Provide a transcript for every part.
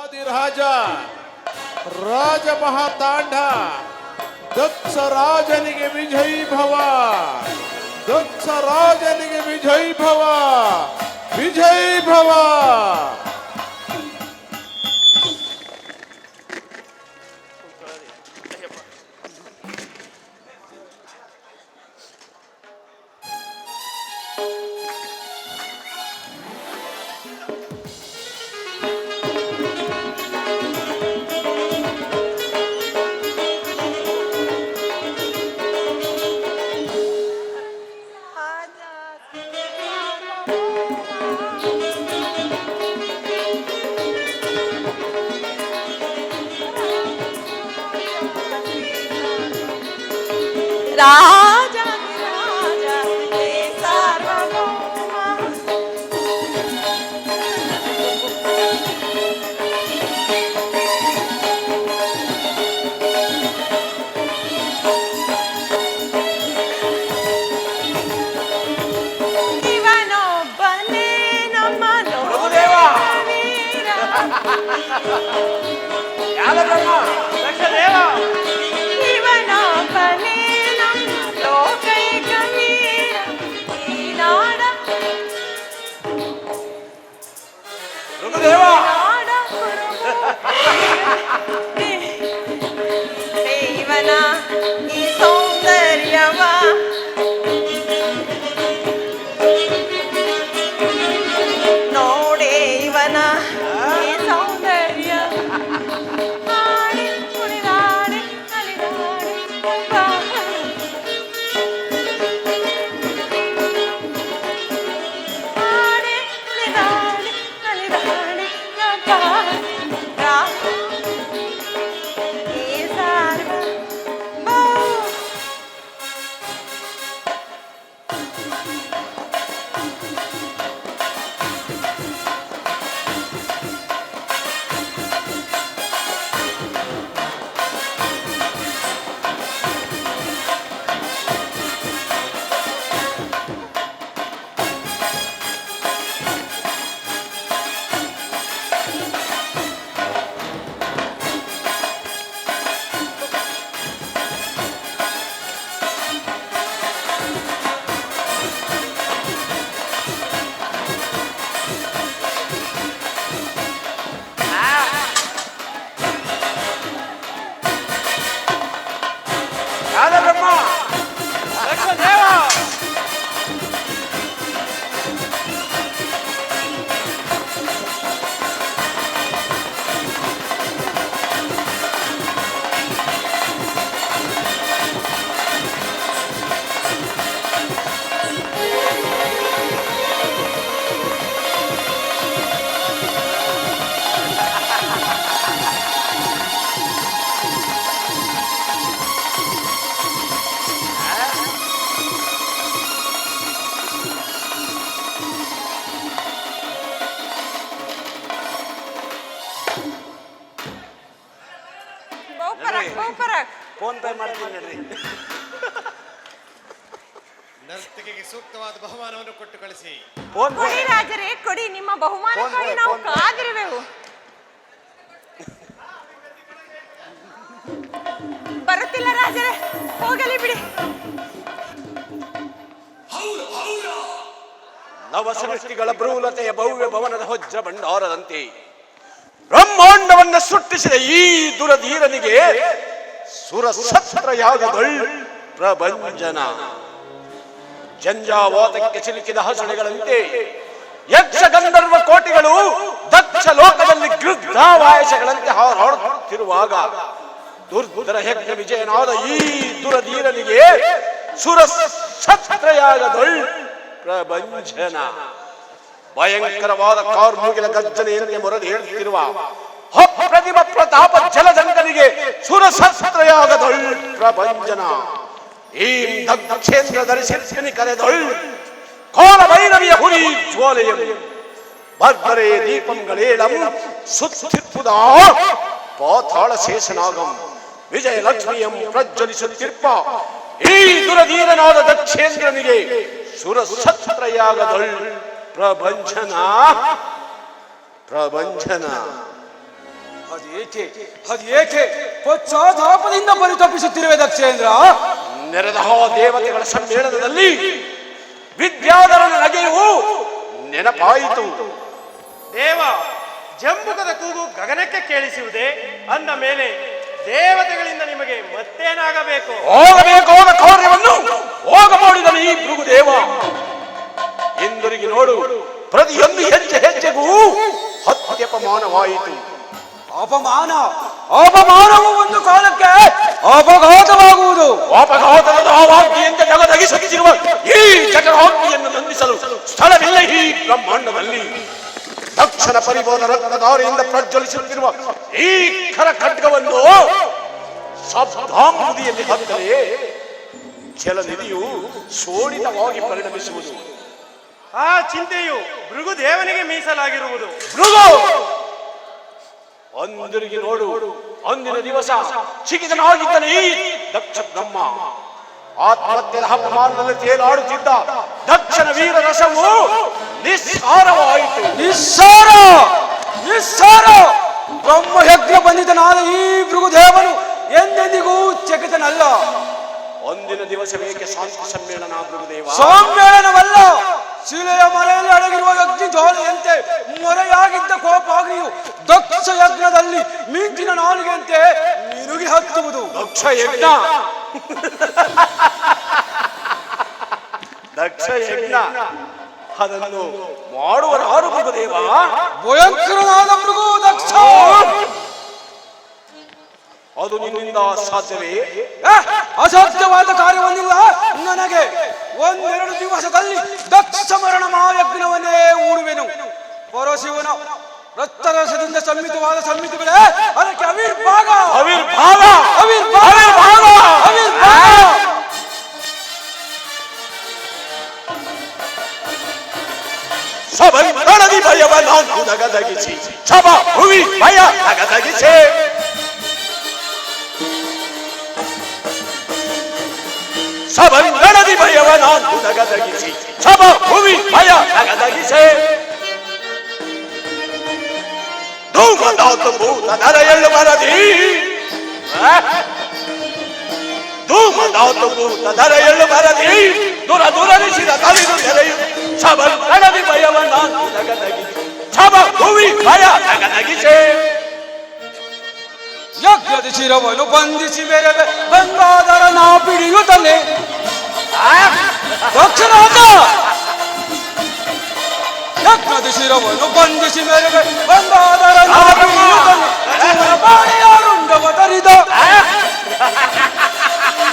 ಆದಿರಾಜ ರಾಜ ಮಹಾತಾಂಡ ದಕ್ಷ ರಾಜನಿಗೆ ವಿಜಯ್ ಭವ, ದಕ್ಷ ರಾಜನಿಗೆ ವಿಜಯ್ ಭವ, ವಿಜಯ್ ಭವ. ರಾಜ ರಾಜ ಹೇ ಸಾರ್ವಭೌಮ ಇವನೊಬ್ಬನೇ ನಮ್ಮ ಲೋಕವೀರ. ಇವನೊಬ್ಬನೇ ದೇವನ ಈ ಸೌಂದರ್ಯವ ನೋಡೇ ಇವನ ಈ ಸೌಂದರ್ಯ ಹಾಡಿ ಕುಣಿದಾಡಿ ನಲಿದಾಡಿ ಹಾಡಿ ಕುಣಿದಾಡಿ ನಲಿದಾಡಿ ಫೋನ್ ಪೇ ಮಾಡ್ತೀನಿ ನಡ್ರಿ. ನರ್ತಕಿಗೆ ಸೂಕ್ತವಾದ ಬಹುಮಾನವನ್ನು ಕೊಟ್ಟು ಕಳಿಸಿ. ಕೊಡಿ ರಾಜರೇ ಕೊಡಿ, ನಿಮ್ಮ ಬಹುಮಾನಕ್ಕಾಗಿ ನಾವು ಕಾದಿರುವೆವು. ಬರುತ್ತಿಲ್ಲ ರಾಜರೇ, ಹೋಗಲಿ ಬಿಡಿ. ನವ ಸೃಷ್ಟಿಗಳ ಭ್ರೂಲತೆಯ ಭವ್ಯ ಭವನದ ಹೊಜ್ಜ ಭಂಡಾರದಂತೆ ಬ್ರಹ್ಮಾಂಡವನ್ನ ಸೃಷ್ಟಿಸಿದ ಈ ದುರಧೀರನಿಗೆ ಸುರಸತ್ರ ಯಾಗದೊಳ್ ಪ್ರಭಂಜನ. ಜಂಜಾವಾತಕ್ಕೆ ಸಿಲುಕಿದ ಹಸುಳೆಗಳಂತೆ ಯಕ್ಷ ಗಂಧರ್ವ ಕೋಟಿಗಳು ದಕ್ಷ ಲೋಕದಲ್ಲಿ ಗೃದ್ಧಾವಾಯಸಗಳಂತೆ ಹಾರಾಡುತ್ತಿರುವಾಗ ದುರ್ಧರ ಯಜ್ಞ ವಿಜಯನಾದ ಈ ದುರಧೀರನಿಗೆ ಸುರಸತ್ರ ಯಾಗದೊಳ್ ಪ್ರಭಂಜನ. ಭಯಂಕರವಾದ ಕಾರ್ಮುಗಿಲ ಗರ್ಜನೆಯಂತೆ ಮೊರದು ಹೇಳುತ್ತಿರುವ ಪ್ರತಿಭ ಪ್ರತಾಪ ಜಲದಂಗನಿಗೆ ಸುರಸತ್ರಯಾಗದೊಳ್ ಪ್ರಭಂಜನ. ಈ ದಕ್ಷೇಂದ್ರ ಧರಿಸಿ ಕರೆದೊಳ್ ಕೋಲ ಭೈರವಿಯ ಹುಲಿ ಜ್ವಾಲೆಯಂ ಬರ್ಬರೇ ದೀಪಂಗಳೇಳಂ ಸುತ್ತಿಪ್ಪುದ ಪಾತಾಳ ಶೇಷನಾಗಂ ವಿಜಯಲಕ್ಷ್ಮಿಯಂ ಪ್ರಜ್ವಲಿಸುತ್ತಿರ್ಪ ಈ ದುರಧೀರನಾದ ದಕ್ಷೇಂದ್ರನಿಗೆ ಸುರಸತ್ರಯಾಗದೊಳ್ ಪ್ರಭಂಜನ. ಪ್ರಭಂಜನ ಅದೇಕೆ ಪಶ್ಚಾತ್ತಾಪದಿಂದ ಪರಿತಪಿಸುತ್ತಿರುವೆ ದಕ್ಷೇಂದ್ರ? ನೆರೆದ ದೇವತೆಗಳ ಸಮ್ಮೇಳನದಲ್ಲಿ ವಿದ್ಯಾಧರನ ನಗೆಯು ನೆನಪಾಯಿತು. ದೇವ, ಜಂಬುಕದ ಕೂಗು ಗಗನಕ್ಕೆ ಕೇಳಿಸುವುದೇ? ಅಂದ ಮೇಲೆ ದೇವತೆಗಳಿಂದ ನಿಮಗೆ ಮತ್ತೇನಾಗಬೇಕು? ಹೋಗಬೇಕಾದ ಕಾರ್ಯವನ್ನು ಹೋಗ ಮಾಡಿದನು ಈ ಭೃಗುದೇವ. ಹಿಂದಿರುಗಿ ನೋಡು, ಪ್ರತಿಯೊಂದು ಹೆಜ್ಜೆಗೂ ಅತ್ಯಪಮಾನವಾಯಿತು. ಅಪಮಾನವು ಒಂದು ಕಾಲಕ್ಕೆ ಅಪಘಾತವಾಗುವುದು. ಅಪಘಾತದ ದಾವಾಗ್ನಿಯಂತೆ ಜಗದಗಿಸುತ್ತಿರುವ ಈ ಜಗದಾಗ್ನಿಯನ್ನು ನಂದಿಸಲು ಸ್ಥಳವಿಲ್ಲ ಈ ಬ್ರಹ್ಮಾಂಡದಲ್ಲಿ. ತಕ್ಷಣ ಪರಿಬೋಧ ರತ್ನಧಾರೆಯಿಂದ ಪ್ರಜ್ವಲಿಸುತ್ತಿರುವ ಈ ಖರ ಖಡ್ಗವನ್ನು ಸಬ್ಧಾಂಬುದಿಯಲ್ಲಿ ಹಾಕಿದರೆ ಜಲನಿಧಿಯು ಸೋಡಿತವಾಗಿ ಪರಿಣಮಿಸುವುದು. ಆ ಚಿಂತೆಯು ಭೃಗುದೇವನಿಗೆ ಮೀಸಲಾಗಿರುವುದು. ಭೃಗು, ಒಂದಿರುಗಿ ನೋಡು, ಅಂದಿನ ದಿವಸ ಚಿಕಿತನಾಗಿದ್ದನು ಈ ದಕ್ಷ ಬ್ರಹ್ಮ. ಆತ್ಮಹತ್ಯೆಯ ಅಪಮಾನದಲ್ಲಿ ತೇಲಾಡುತ್ತಿದ್ದ ದಕ್ಷಿಣ ವೀರ ರಸವು ನಿಸ್ಸಾರವಾಯಿತು. ನಿಸ್ಸಾರ ಬ್ರಹ್ಮಯಜ್ಞ ಬಂದಿತನಾದ ಈ ಭೃಗುದೇವನು ಎಂದೆಂದಿಗೂ ಚಕಿತನಲ್ಲ. ಒಂದಿನ ದಿವಸವೇಕೆ ಶಾಂತಿ ಸಮ್ಮೇಳನ ಭೃಗುದೇವ? ಸಮ್ಮೇಳನವಲ್ಲ, ಶಿಲೆಯ ಮರೆಯಲ್ಲಿ ಅಡಗಿರುವ ಅಗ್ನಿ ಜ್ವಾಲೆಯಂತೆ ಮೊರೆಯಾಗಿದ್ದ ಕೋಪಾಗ್ನಿಯು ದಕ್ಷ ಯಜ್ಞದಲ್ಲಿ ಮಿಂಚಿನ ನಾಲಿಗೆಯಂತೆ ಮಿನುಗಿ ಹತ್ತುವುದು. ದಕ್ಷ ಯಜ್ಞ ಅದನ್ನು ಮಾಡುವರಾರು ಭೃಗುದೇವ? ಭಯಂಕರನಾದ ಭೃಗು ದಕ್ಷ. ಅದು ನಿನ್ನಿಂದ ಸಾಧ್ಯವೇ? ಅಸಾಧ್ಯವಾದ ಕಾರ್ಯವನ್ನಿಲ್ಲ ನನಗೆ. ಒಂದೆರಡು ದಿವಸದಲ್ಲಿ ದಕ್ಷ ಮರಣ ಮಹಾಯಜ್ಞವನ್ನೇ ಹೂಡುವೆನು. ಪರಶಿವನ ರಕ್ತರಸದಿಂದ ಸಮ್ಮಿತವಾದ ಸಮ್ಮಿತಿಗಳೇ ಅದಕ್ಕೆ ಅವಿರ್ಭಾಗ. ಸಬಂಧನದಿ ಭಯವ ನಾನು ನಗದಗಿಸಿ, ಸಭಾ ಭುವಿ ಭಯ ನಗದಗಿಸೆ. ಸಬಂಧನದಿ ಭಯವ ನಾನು ನಗದಗಿಸಿ, ಸಭಾ ಭುವಿ ಭಯ ನಗದಗಿಸೆ. ಧೂಮದಾತು ಭೂತ ನರ ಎಳ್ಳು ಮರದಿ, ಧೂಮದಾತು ಭೂತ ನರ ಎಳ್ಳು ಮರದಿ, ದುರನಿಸಿದ ಕಲಿದು ನೆರೆಯು. ಸಬಂಧನದಿ ಭಯವ ನಾನು ನಗದಗಿಸಿ, ಸಭಾ ಭುವಿ ಭಯ ನಗದಗಿಸೆ. ಯಜ್ಞದ ಶಿರವನ್ನು ಬಂಧಿಸಿ ಮೇರೆವೆ ಗಂಗಾಧರ ನಾ ಪಿಡಿಯುತ್ತಲೇ. ದಕ್ಷಿಣಾಂತ ಯಜ್ಞದ ಶಿರವನ್ನು ಬಂಧಿಸಿ ಮೇರೆವೆ ಗಂಗಾಧರ ನಾ ಪಿಡಿಯುತ್ತಲೇ. ಚೂಣಪಾಣಿಯಾರುಂಡವ ತರಿದ,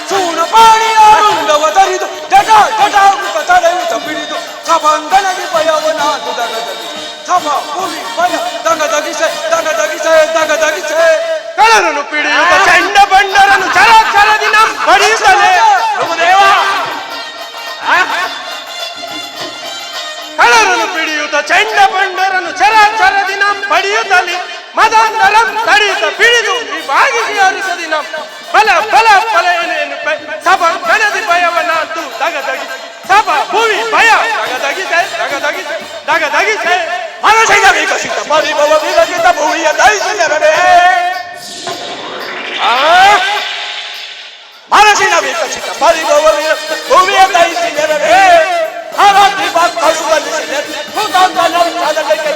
ಚೂಣಪಾಣಿಯಾರುಂಡವ ತರಿದು ಜಟಾಮೃತ ತಡೆಯುತ್ತ ಬಿಡಿದು ಸಬಂಧನದಿ ಭಯವನಾದು ದಗದಗಿಸಿ, ಸಭಾ ಭೂಮಿ ಭಯ ದಗದಗಿಸೆ ದಗದಗಿಸೆ. ಕಳರನ್ನು ಪಿಡಿಯುತ್ತ ಚಂಡ ಬಂಡರನ್ನು ಚರಾಚರದಿ ನಂ ಬಡಿಯುತ್ತಲೇ. ಕಳರನ್ನು ಪಿಡಿಯುತ್ತ ಚಂಡ ಬಂಡರನ್ನು ಚರಾಚರದಿ ನಂ ಬಡಿಯುತ್ತಲೇ. ಮದಾಂಧರಂ ತಡಿಯುತ್ತ ಬಿಡಿದು ವಿಭಾಗಿಸಿ ಹರಿಸದಿ ನಂ ಬಲ ಬಲ ಬಲ ಏನೇನು ಸಭಾ ಗಣದಿ ಭಯವನಾದ್ದು ದಗದಗಿಸಿ, ಸಭಾ ಭೂಮಿ ಭಯ ದಗದಗಿಸೆ. ಮನಸ್ಸಿನ ವಿಕಸಿತ ಪರಿಭವ ವಿರಚಿತ ಭೂಮಿಯ ದಯಿಸಿದರೇ. ಮನಸ್ಸಿನ ವಿಕಸಿತ ಪರಿಭವ ಭೂಮಿಯ ದಯಿಸಿದರೇ. ಹರಾತ್ರಿ ಬಾಕಲು ಬಲಿಸಿದೆ ಹುತಾಂತನ ಸಾಧನೆಗೆ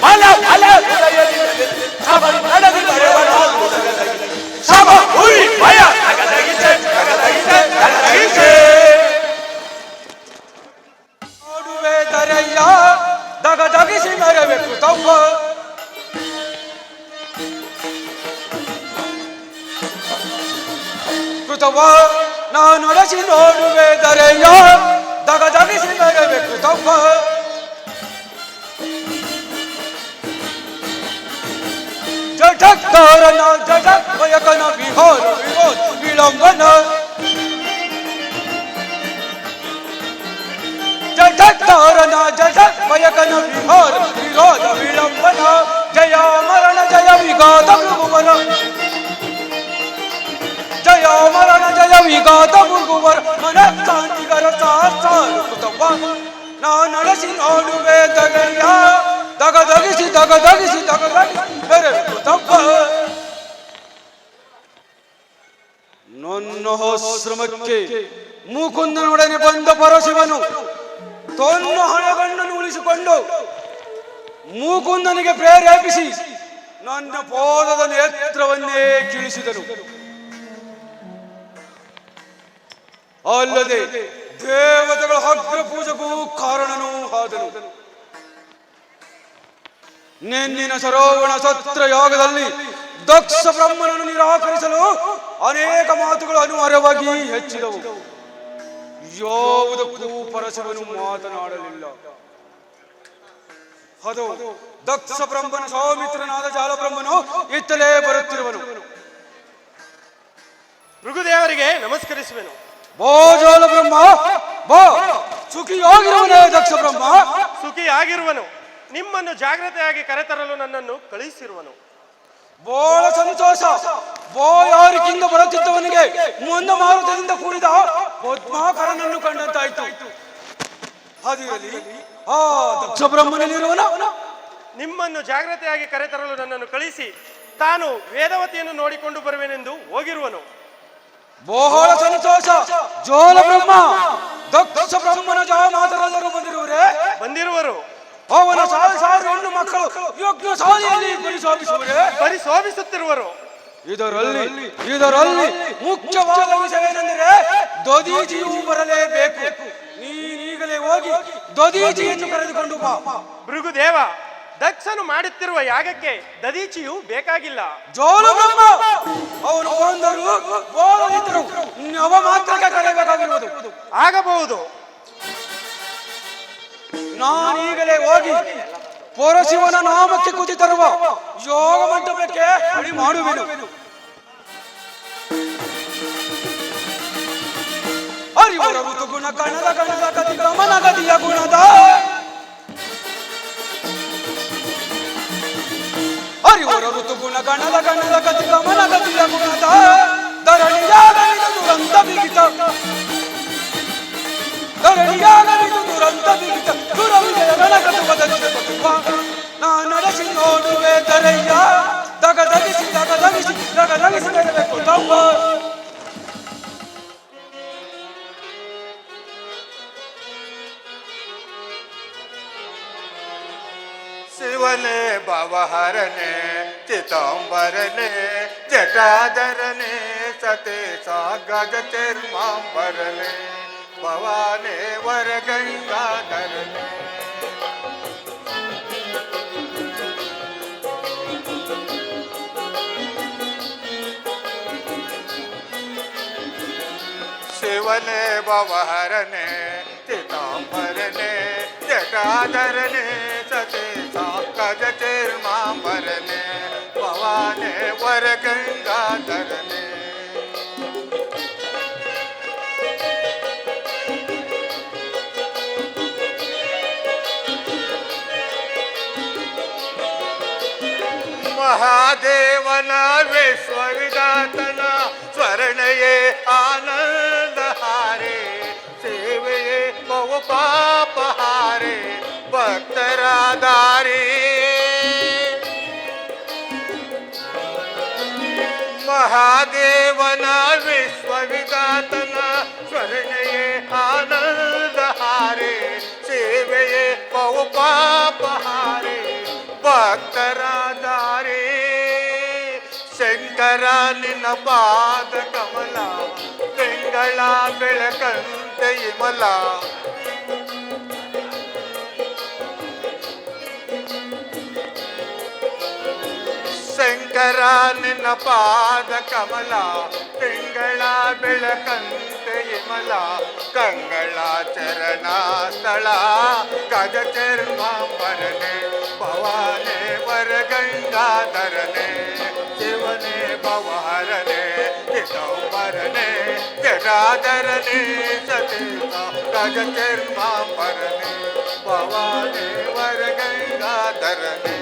ಬಲ ಬಲ ಹೃದಯದಲ್ಲಿ ಸಬರಿ ನಡೆದಿ ಭಯವನಾದ್ದು ದಗದಗಿಸಿ, ಸಭಾ ಭೂಮಿ ಭಯ ದಗದಗಿಸೆ. ನೋಡುವೆ ದರಯ್ಯ ದಗದಗಿಸಿ ಮೆರವೆ ಕೃತವ್ವ. ಕೃತವ್ವ ನಾನೊಡಸಿ ನೋಡುವೆ ದರಯ್ಯ ದಗದಗಿಸಿ ಮೆರವೆ ಕೃತವ್ವ. ಜಠಕ್ಕಾರನ ಜಠಕ್ ಭಯಕನ ವಿಹಾರ ವಿರೋಧ ವಿಳಂಬನ. ಜಠಕ್ಕಾರನ ಜಠಕ್ ಭಯಕನ ವಿಹಾರ ವಿರೋಧ ವಿಳಂಬನ. ಜಯ ಮರಣ ಜಯ ವಿಘಾತ ಭೃಗುವರ, ಜಯ ಮರಣ ಜಯ ವಿಘಾತ ಭೃಗುವರ. ಮನಃಶಾಂತಿಗರ ಸಾರು ಕೃತವ್ವ ನಾನೊಡಸಿ ನೋಡುವೆ ದಗಯ್ಯ ದಗದಗಿಸಿ ದಗದಗಿಸಿ ದಗದಗಿಸಿ ಬೆರೆದು ತಪ್ಪ ನನ್ನ ಆಶ್ರಮಕ್ಕೆ ಮುಕುಂದನೊಡನೆ ಬಂದ ಪರಶಿವನು ತನ್ನ ಹಣಗಣ್ಣನ್ನು ಉಳಿಸಿಕೊಂಡು ಮುಕುಂದನಿಗೆ ಪ್ರೇರೇಪಿಸಿ ನನ್ನ ಪಾದದ ನೇತ್ರವನ್ನೇ ಕೀಳಿಸಿದನು. ಅಲ್ಲದೆ ದೇವತೆಗಳ ಅಗ್ರ ಪೂಜೆಗೂ ಕಾರಣನೂ ಆದನು. ನೆನ್ನಿನ ಸರೋವಣ ಸತ್ರ ಯಾಗದಲ್ಲಿ ದಕ್ಷ ಬ್ರಹ್ಮನನ್ನು ನಿರಾಕರಿಸಲು ಅನೇಕ ಮಾತುಗಳು ಅನಿವಾರ್ಯವಾಗಿ ಹೆಚ್ಚಿದವು. ಯಾವುದಕ್ಕೂ ಪರಶಿವನು ಮಾತನಾಡಲಿಲ್ಲ. ಅದು ದಕ್ಷ ಬ್ರಹ್ಮನ ಸೌಮಿತ್ರನಾದ ಜಾಲಬ್ರಹ್ಮನು ಇತ್ತಲೇ ಬರುತ್ತಿರುವನು. ಭೃಗುದೇವರಿಗೆ ನಮಸ್ಕರಿಸುವೆನು. ಬೋ ಜಾಲಬ್ರಹ್ಮ ಬೋ, ಸುಖಿಯಾಗಿರುವನೇ ದಕ್ಷ ಬ್ರಹ್ಮ. ಸುಖಿಯಾಗಿರುವನು. ನಿಮ್ಮನ್ನು ಜಾಗ್ರತೆಯಾಗಿ ಕರೆತರಲು ನನ್ನನ್ನು ಕಳುಹಿಸಿರುವನು. ಬಹಳ ಸಂತೋಷ. ಬೋ ಯಾರಿಗಿಂದ ಬರುತ್ತಿದ್ದವನಿಗೆ ಮುಂದೆ ಮಾರುತದಿಂದ ಕೂಡಿದ ಪದ್ಮಾಕರನನ್ನು ಕಂಡಂತಾಯ್ತು. ಅದಿರಲಿ, ಆ ದಕ್ಷ ಬ್ರಹ್ಮನಲ್ಲಿರುವನ ನಿಮ್ಮನ್ನು ಜಾಗ್ರತೆಯಾಗಿ ಕರೆತರಲು ನನ್ನನ್ನು ಕಳಿಸಿ ತಾನು ವೇದವತಿಯನ್ನು ನೋಡಿಕೊಂಡು ಬರುವೆನೆಂದು ಹೋಗಿರುವನು. ಬಹಳ ಸಂತೋಷ. ಜೋಲ ಬ್ರಹ್ಮ ದಕ್ಷ ಬ್ರಹ್ಮನ ಮಾತನಾಡಲು ಬಂದಿರುವರು. ಅವನ ಸಾವಿರ ಹೆಣ್ಣು ಮಕ್ಕಳು ಯಜ್ಞ ಶಾಲೆಯಲ್ಲಿ ಪರಿಶೋಭಿಸುತ್ತಿರುವರು. ಇದರಲ್ಲಿ ಮುಖ್ಯವಾದ ವಿಷಯವೇನೆಂದರೆ ದದೀಚಿಯು ಬರಲೇಬೇಕು. ನೀನೀಗಲೇ ಹೋಗಿ ದದೀಚಿಯನ್ನು ಕರೆದುಕೊಂಡು ಬಾ. ಭೃಗುದೇವ, ದಕ್ಷನು ಮಾಡುತ್ತಿರುವ ಯಾಗಕ್ಕೆ ದದೀಚಿಯು ಬೇಕಾಗಿಲ್ಲ. ಜೋಲ ಬ್ರಹ್ಮ ಅವನು ಬಂದರು ಅವ ಮಾತ್ರಕ್ಕೆ ಕರೆಯಬೇಕಾಗಿರುವುದು. ಆಗಬಹುದು. ನಾನೀಗಲೇ ಹೋಗಿ ಪರಶಿವನ ನಾಮಕ್ಕೆ ಕುದಿ ತರುವ ಯೋಗ ಮಂಟಪಕ್ಕೆ ಅಡಿ ಮಾಡುವೆನು. ಹರಿವರ ಋತು ಗುಣ ಕಣದ ಗಣದ ಗತಿ ಗಮನ ಗತಿಯ ಗುಣದ ಹರಿವರ ಋತು ಗುಣ ಗಣದ ಗಣದ ಗತಿ ಗಮನ ಗತಿಯ ಗುಣದ ಧರಣಿಯಾಗಲಿದು ದುರಂತ ಬಿಗಿತ ಧರಣಿಯಾಗಲಿದು ದುರಂತ ಬಿಗಿತ ದುರವಿಜಯ ಗಣಗತ ಬದಲಿಸ ನಾ ನಡೆಸಿ ನೋಡುವೆ ದರಯ್ಯ ದಗದಗಿಸಿ ದಗದಗಿಸಿ ದಗದಗಿಸಿ ಬೆರಬೇಕು ತಮ್ಮ. ಶಿವನೇ ಭವಹರನೆ ಚಿತಾಂಬರನೆ ಜಟಾಧರನೆ ಸತೆ ಸಾಗಜ ಚರ್ಮಾಂಬರನೆ ಭವಾನೇ ವರಗಂಗಾಧರನೆ ಶಿವನೇ ಭವಹರನೆ ಚಿತಾಂಬರನೆ ಜಟಾಧರನೆ ಸತೆ ಸಾಕಜ ಚರ್ಮಾಂಬರನೆ ಭವಾನೇ ವರಗಂಗಾಧರನೆ ಮಹಾದೇವನ ವಿಶ್ವವಿಧಾತನ ಸ್ವರ್ಣಯೇ ಆನಂದ ಹಾರೆ ಸೇವೆಯೇ ಬಹು ಪಾಪ ಹಾರೆ ಭಕ್ತರಾದಾರಿ ಮಹಾದೇವನ ವಿಶ್ವವಿಧಾತನ ಸ್ವರ್ಣಯೇ ಆನಂದ ಹಾರೆ ಸೇವೆಯೇ ಬಹು ಪಾಪ ಹಾರೆ ಭಕ್ತರಾದಾರೆ ಶಂಕರ ನಿನ್ನ ಪಾದ ಕಮಲ ಬೆಂಗಳ ಬೆಳಕಂತೆ ಇಮಲ ಶಂಕರ ನಿನ್ನ ಪಾದ ಕಮಲ ಬೆಂಗಳ ಬೆಳಕಂತೆ ಇಮಲ ಕಂಗಳ ಚರಣ ಸ್ಥಳ ಗಜ ಚರ್ಮಾಂಬರನೆ ಭವಾನೇ ವರಗಂಗಾಧರನೆ ಶಿವನೇ ಭವಹರನೆ ಚಿದಂಬರನೆ ಜಟಾಧರನೆ ಸತೀತ ಗಜ ಚರ್ಮಾಂಬರನೆ ಭವಾನೇ ವರಗಂಗಾಧರನೆ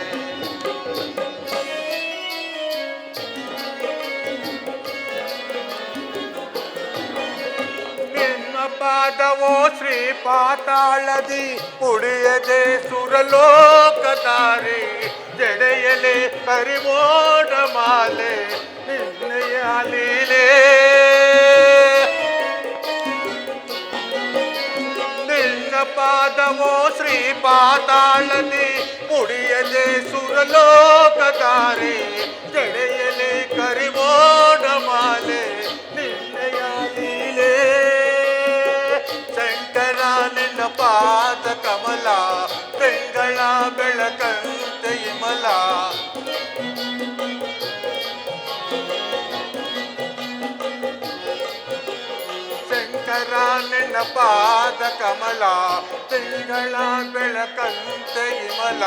ನಿನ್ನ ಪಾದವೋ ಶ್ರೀ ಪಾತಾಳದಿ ಉಡಿಯದೆ ಸುರಲೋಕದಾರಿ ಜಡೆಯಲೆ ಕರಿಮೋಡ ಮಾಲೆ ನಿನ್ನೆಯ ಲೀಲೆ ನಿನ್ನ ಪಾದವೋ ಶ್ರೀ ಪಾತಾಳದಿ ಉಡಿಯದೆ ಸುರಲೋಕದಾರಿ ಜಡೆಯಲೆ ಕರಿಮೋಡ ಮಾಲೆ ನಿನ್ನೆಯ ಲೀಲೆ ಶಂಕರ ನಿನ್ನ ಪಾದ ಕಮಲ ಬೆಂಗಳ ಬೆಳಕಂತೆ ಇಮಲ ಶಂಕರ ನಿನ್ನ ಪಾದ ಕಮಲ ಬೆಂಗಳ ಬೆಳಕಂತೆ ಇಮಲ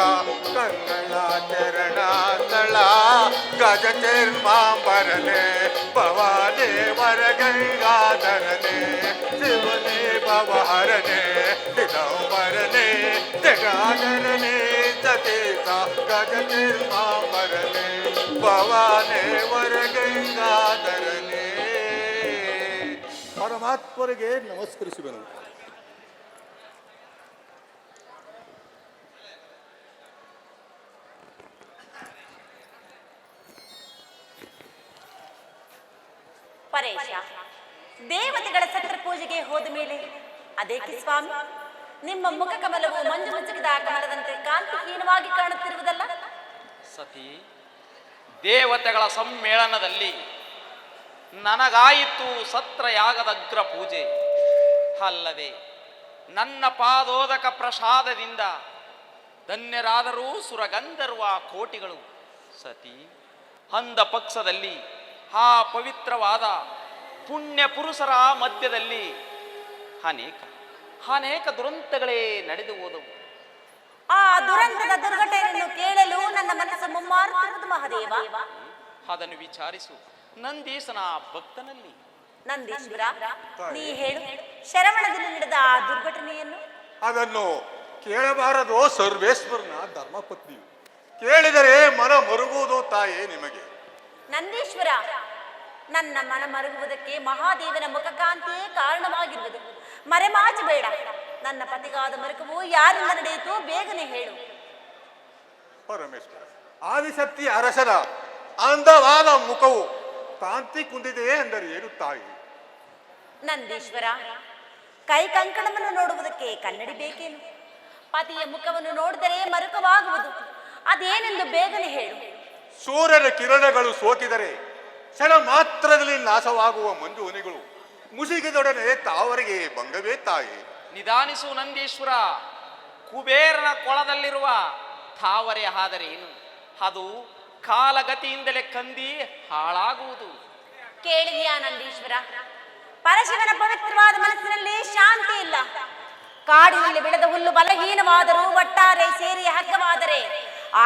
ಕಂಗಳ ಚರಣ ತಳ ಗಜ ಚರ್ಮಾಂಬರನೆ ಭವಾದೇವರ ಗಂಗಾಧರನೆ ಶಿವನೇ ಭವಹರನೆ ದಿಗಂಬರನೆ ಜಗಾಧರನೆ ಸತೀತ ಗಜ ಚರ್ಮಾಂಬರನೆ ಭವಾದೇವರ ಗಂಗಾಧರನೆ. ಪರಮಾತ್ಮರಿಗೆ ನಮಸ್ಕರಿಸುವೆನು. ಪರೇಶ, ದೇವತೆಗಳ ಛತ್ರ ಪೂಜೆಗೆ ಹೋದ ಮೇಲೆ ಅದೇಕೆ ಸ್ವಾಮಿ ನಿಮ್ಮ ಮುಖ ಕಮಲವು ಮಂಜು ಮುಚ್ಚುಕಿದ ಕಮಲದಂತೆ ಕಾಂತಿಹೀನವಾಗಿ ಕಾಣುತ್ತಿರುವುದಲ್ಲ? ಸತಿ, ದೇವತೆಗಳ ಸಮ್ಮೇಳನದಲ್ಲಿ ನನಗಾಯಿತು ಸತ್ರಯಾಗದ ಅಗ್ರ ಪೂಜೆ. ಅಲ್ಲದೆ ನನ್ನ ಪಾದೋದಕ ಪ್ರಸಾದದಿಂದ ಧನ್ಯರಾದರೂ ಸುರಗಂಧರ್ವ ಕೋಟಿಗಳು. ಸತಿ, ಅಂದ ಪಕ್ಷದಲ್ಲಿ ಆ ಪವಿತ್ರವಾದ ಪುಣ್ಯ ಪುರುಷರ ಮಧ್ಯದಲ್ಲಿ ಅನೇಕ ದುರಂತಗಳೇ ನಡೆದು ಹೋದವು. ಆ ದುರಂತದ ದುರ್ಘಟನೆಯನ್ನು ಕೇಳಲು ನನ್ನ ಮನಸ್ಸು ಮುಮ್ಮಾರುತ್ತಿರುವುದು ಮಹಾದೇವ. ಅದನ್ನು ವಿಚಾರಿಸು ನಂದೀಶನ ಭಕ್ತನಲ್ಲಿ. ನಂದೀಶ್ವರ, ನೀ ಹೇಳು, ಶರವಣದಲ್ಲಿ ನಡೆದ ಆ ದುರ್ಘಟನೆಯನ್ನು. ಅದನ್ನು ಕೇಳಬಾರದು ಸರ್ವೇಶ್ವರನ ಧರ್ಮಪತ್ನಿಯು. ಕೇಳಿದರೆ ಮನ ಮರುಗುವುದು ತಾಯೇ ನಿಮಗೆ. ನಂದೀಶ್ವರ, ನನ್ನ ಮನ ಮರುಗುವುದಕ್ಕೆ ಮಹಾದೇವನ ಮುಖಕಾಂತಿಯೇ ಕಾರಣವಾಗಿರುವುದು. ಮರೆಮಾಚಬೇಡ. ನನ್ನ ಪತಿಗಾದ ಮರುಕವು ಯಾರಿಂದ ನಡೆಯಿತು ಬೇಗನೆ ಹೇಳು. ಪರಮೇಶ್ವರ, ಆದಿಶಕ್ತಿ ಅರಸನ ಅಂದವಾದ ಮುಖವು ಕಾಂತಿ ಕುಂದಿದೆಯೇ ಎಂದರೆ ಏನು ತಾಯಿ? ನಂದೀಶ್ವರ, ಕೈ ಕಂಕಣವನ್ನು ನೋಡುವುದಕ್ಕೆ ಕನ್ನಡಿ ಬೇಕೇನು? ಪತಿಯ ಮುಖವನ್ನು ನೋಡಿದರೆ ಮರುಕವಾಗುವುದು. ಅದೇನೆಂದು ಬೇಗನೆ ಹೇಳು. ಸೂರ್ಯನ ಕಿರಣಗಳು ಸೋಕಿದರೆ ಕ್ಷಣ ಮಾತ್ರದಲ್ಲಿ ನಾಶವಾಗುವ ಮಂಜು ಹನಿಗಳು ಮುಸುಗಿದೊಡನೆ ತಾವರಿಗೆ ಭಂಗವೇ ತಾಯಿ. ನಿಧಾನಿಸು ನಂದೀಶ್ವರ. ಕುಬೇರನ ಕೊಳದಲ್ಲಿರುವ ತಾವರೆ ಆದರೇನು, ಅದು ಕಾಲಗತಿಯಿಂದಲೇ ಕಂದಿ ಹಾಳಾಗುವುದು. ಕೇಳಿದೆಯಾ ನಂದೀಶ್ವರ? ಪರಶಿವನ ಪವಿತ್ರವಾದ ಮನಸ್ಸಿನಲ್ಲಿ ಶಾಂತಿ ಇಲ್ಲ. ಕಾಡಿನಲ್ಲಿ ಬೆಳೆದ ಹುಲ್ಲು ಬಲಹೀನವಾದರೂ ಒಟ್ಟಾರೆ ಸೇರಿ ಹಗ್ಗವಾದರೆ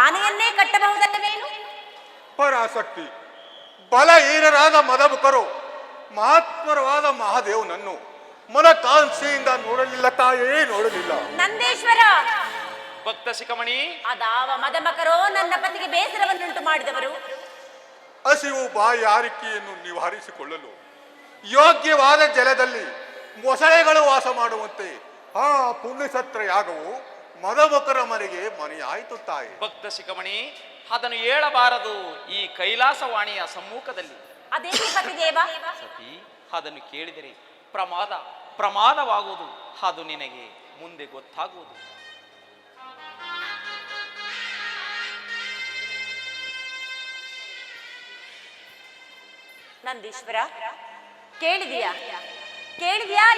ಆನೆಯನ್ನೇ ಕಟ್ಟಬಹುದಲ್ಲವೇನು? ಪರಾಶಕ್ತಿ, ಬಲಹೀನರಾದ ಮದಮುಖರು ಮಹಾತ್ಮರವಾದ ಮಹಾದೇವನನ್ನು ಮನಕಾಂಕ್ಷೆಯಿಂದ ನೋಡಲಿಲ್ಲ ತಾಯೇ, ನೋಡಲಿಲ್ಲ. ನಂದೀಶ್ವರ, ಭಕ್ತ ಶಿಖಮಣಿ, ಅದಾವ ಮದಮಕರೋ ನನ್ನ ಪತಿಗೆ ಬೇಸರವನ್ನುಂಟು ಮಾಡಿದವರು? ಹಸಿವು ಬಾಯಾರಿಕೆಯನ್ನು ನಿವಾರಿಸಿಕೊಳ್ಳಲು ಯೋಗ್ಯವಾದ ಜಲದಲ್ಲಿ ಮೊಸಳೆಗಳು ವಾಸ ಮಾಡುವಂತೆ ಆ ಪುಣ್ಯಸತ್ರ ಯಾಗವು ಮದಮುಖರ ಮನೆಗೆ ಮನೆಯಾಯಿತು ತಾಯಿ. ಭಕ್ತ ಶಿಖಮಣಿ, ಅದನ್ನು ಹೇಳಬಾರದು ಈ ಕೈಲಾಸವಾಣಿಯ ಸಮ್ಮುಖದಲ್ಲಿ. ಅದೇನು ಪತಿದೇವ? ಸತಿ, ಅದನ್ನು ಕೇಳಿದರೆ ಪ್ರಮಾದವಾಗುವುದು. ಅದು ನಿನಗೆ ಮುಂದೆ ಗೊತ್ತಾಗುವುದು. ನಂದೀಶ್ವರ, ಕೇಳಿದೆಯಾ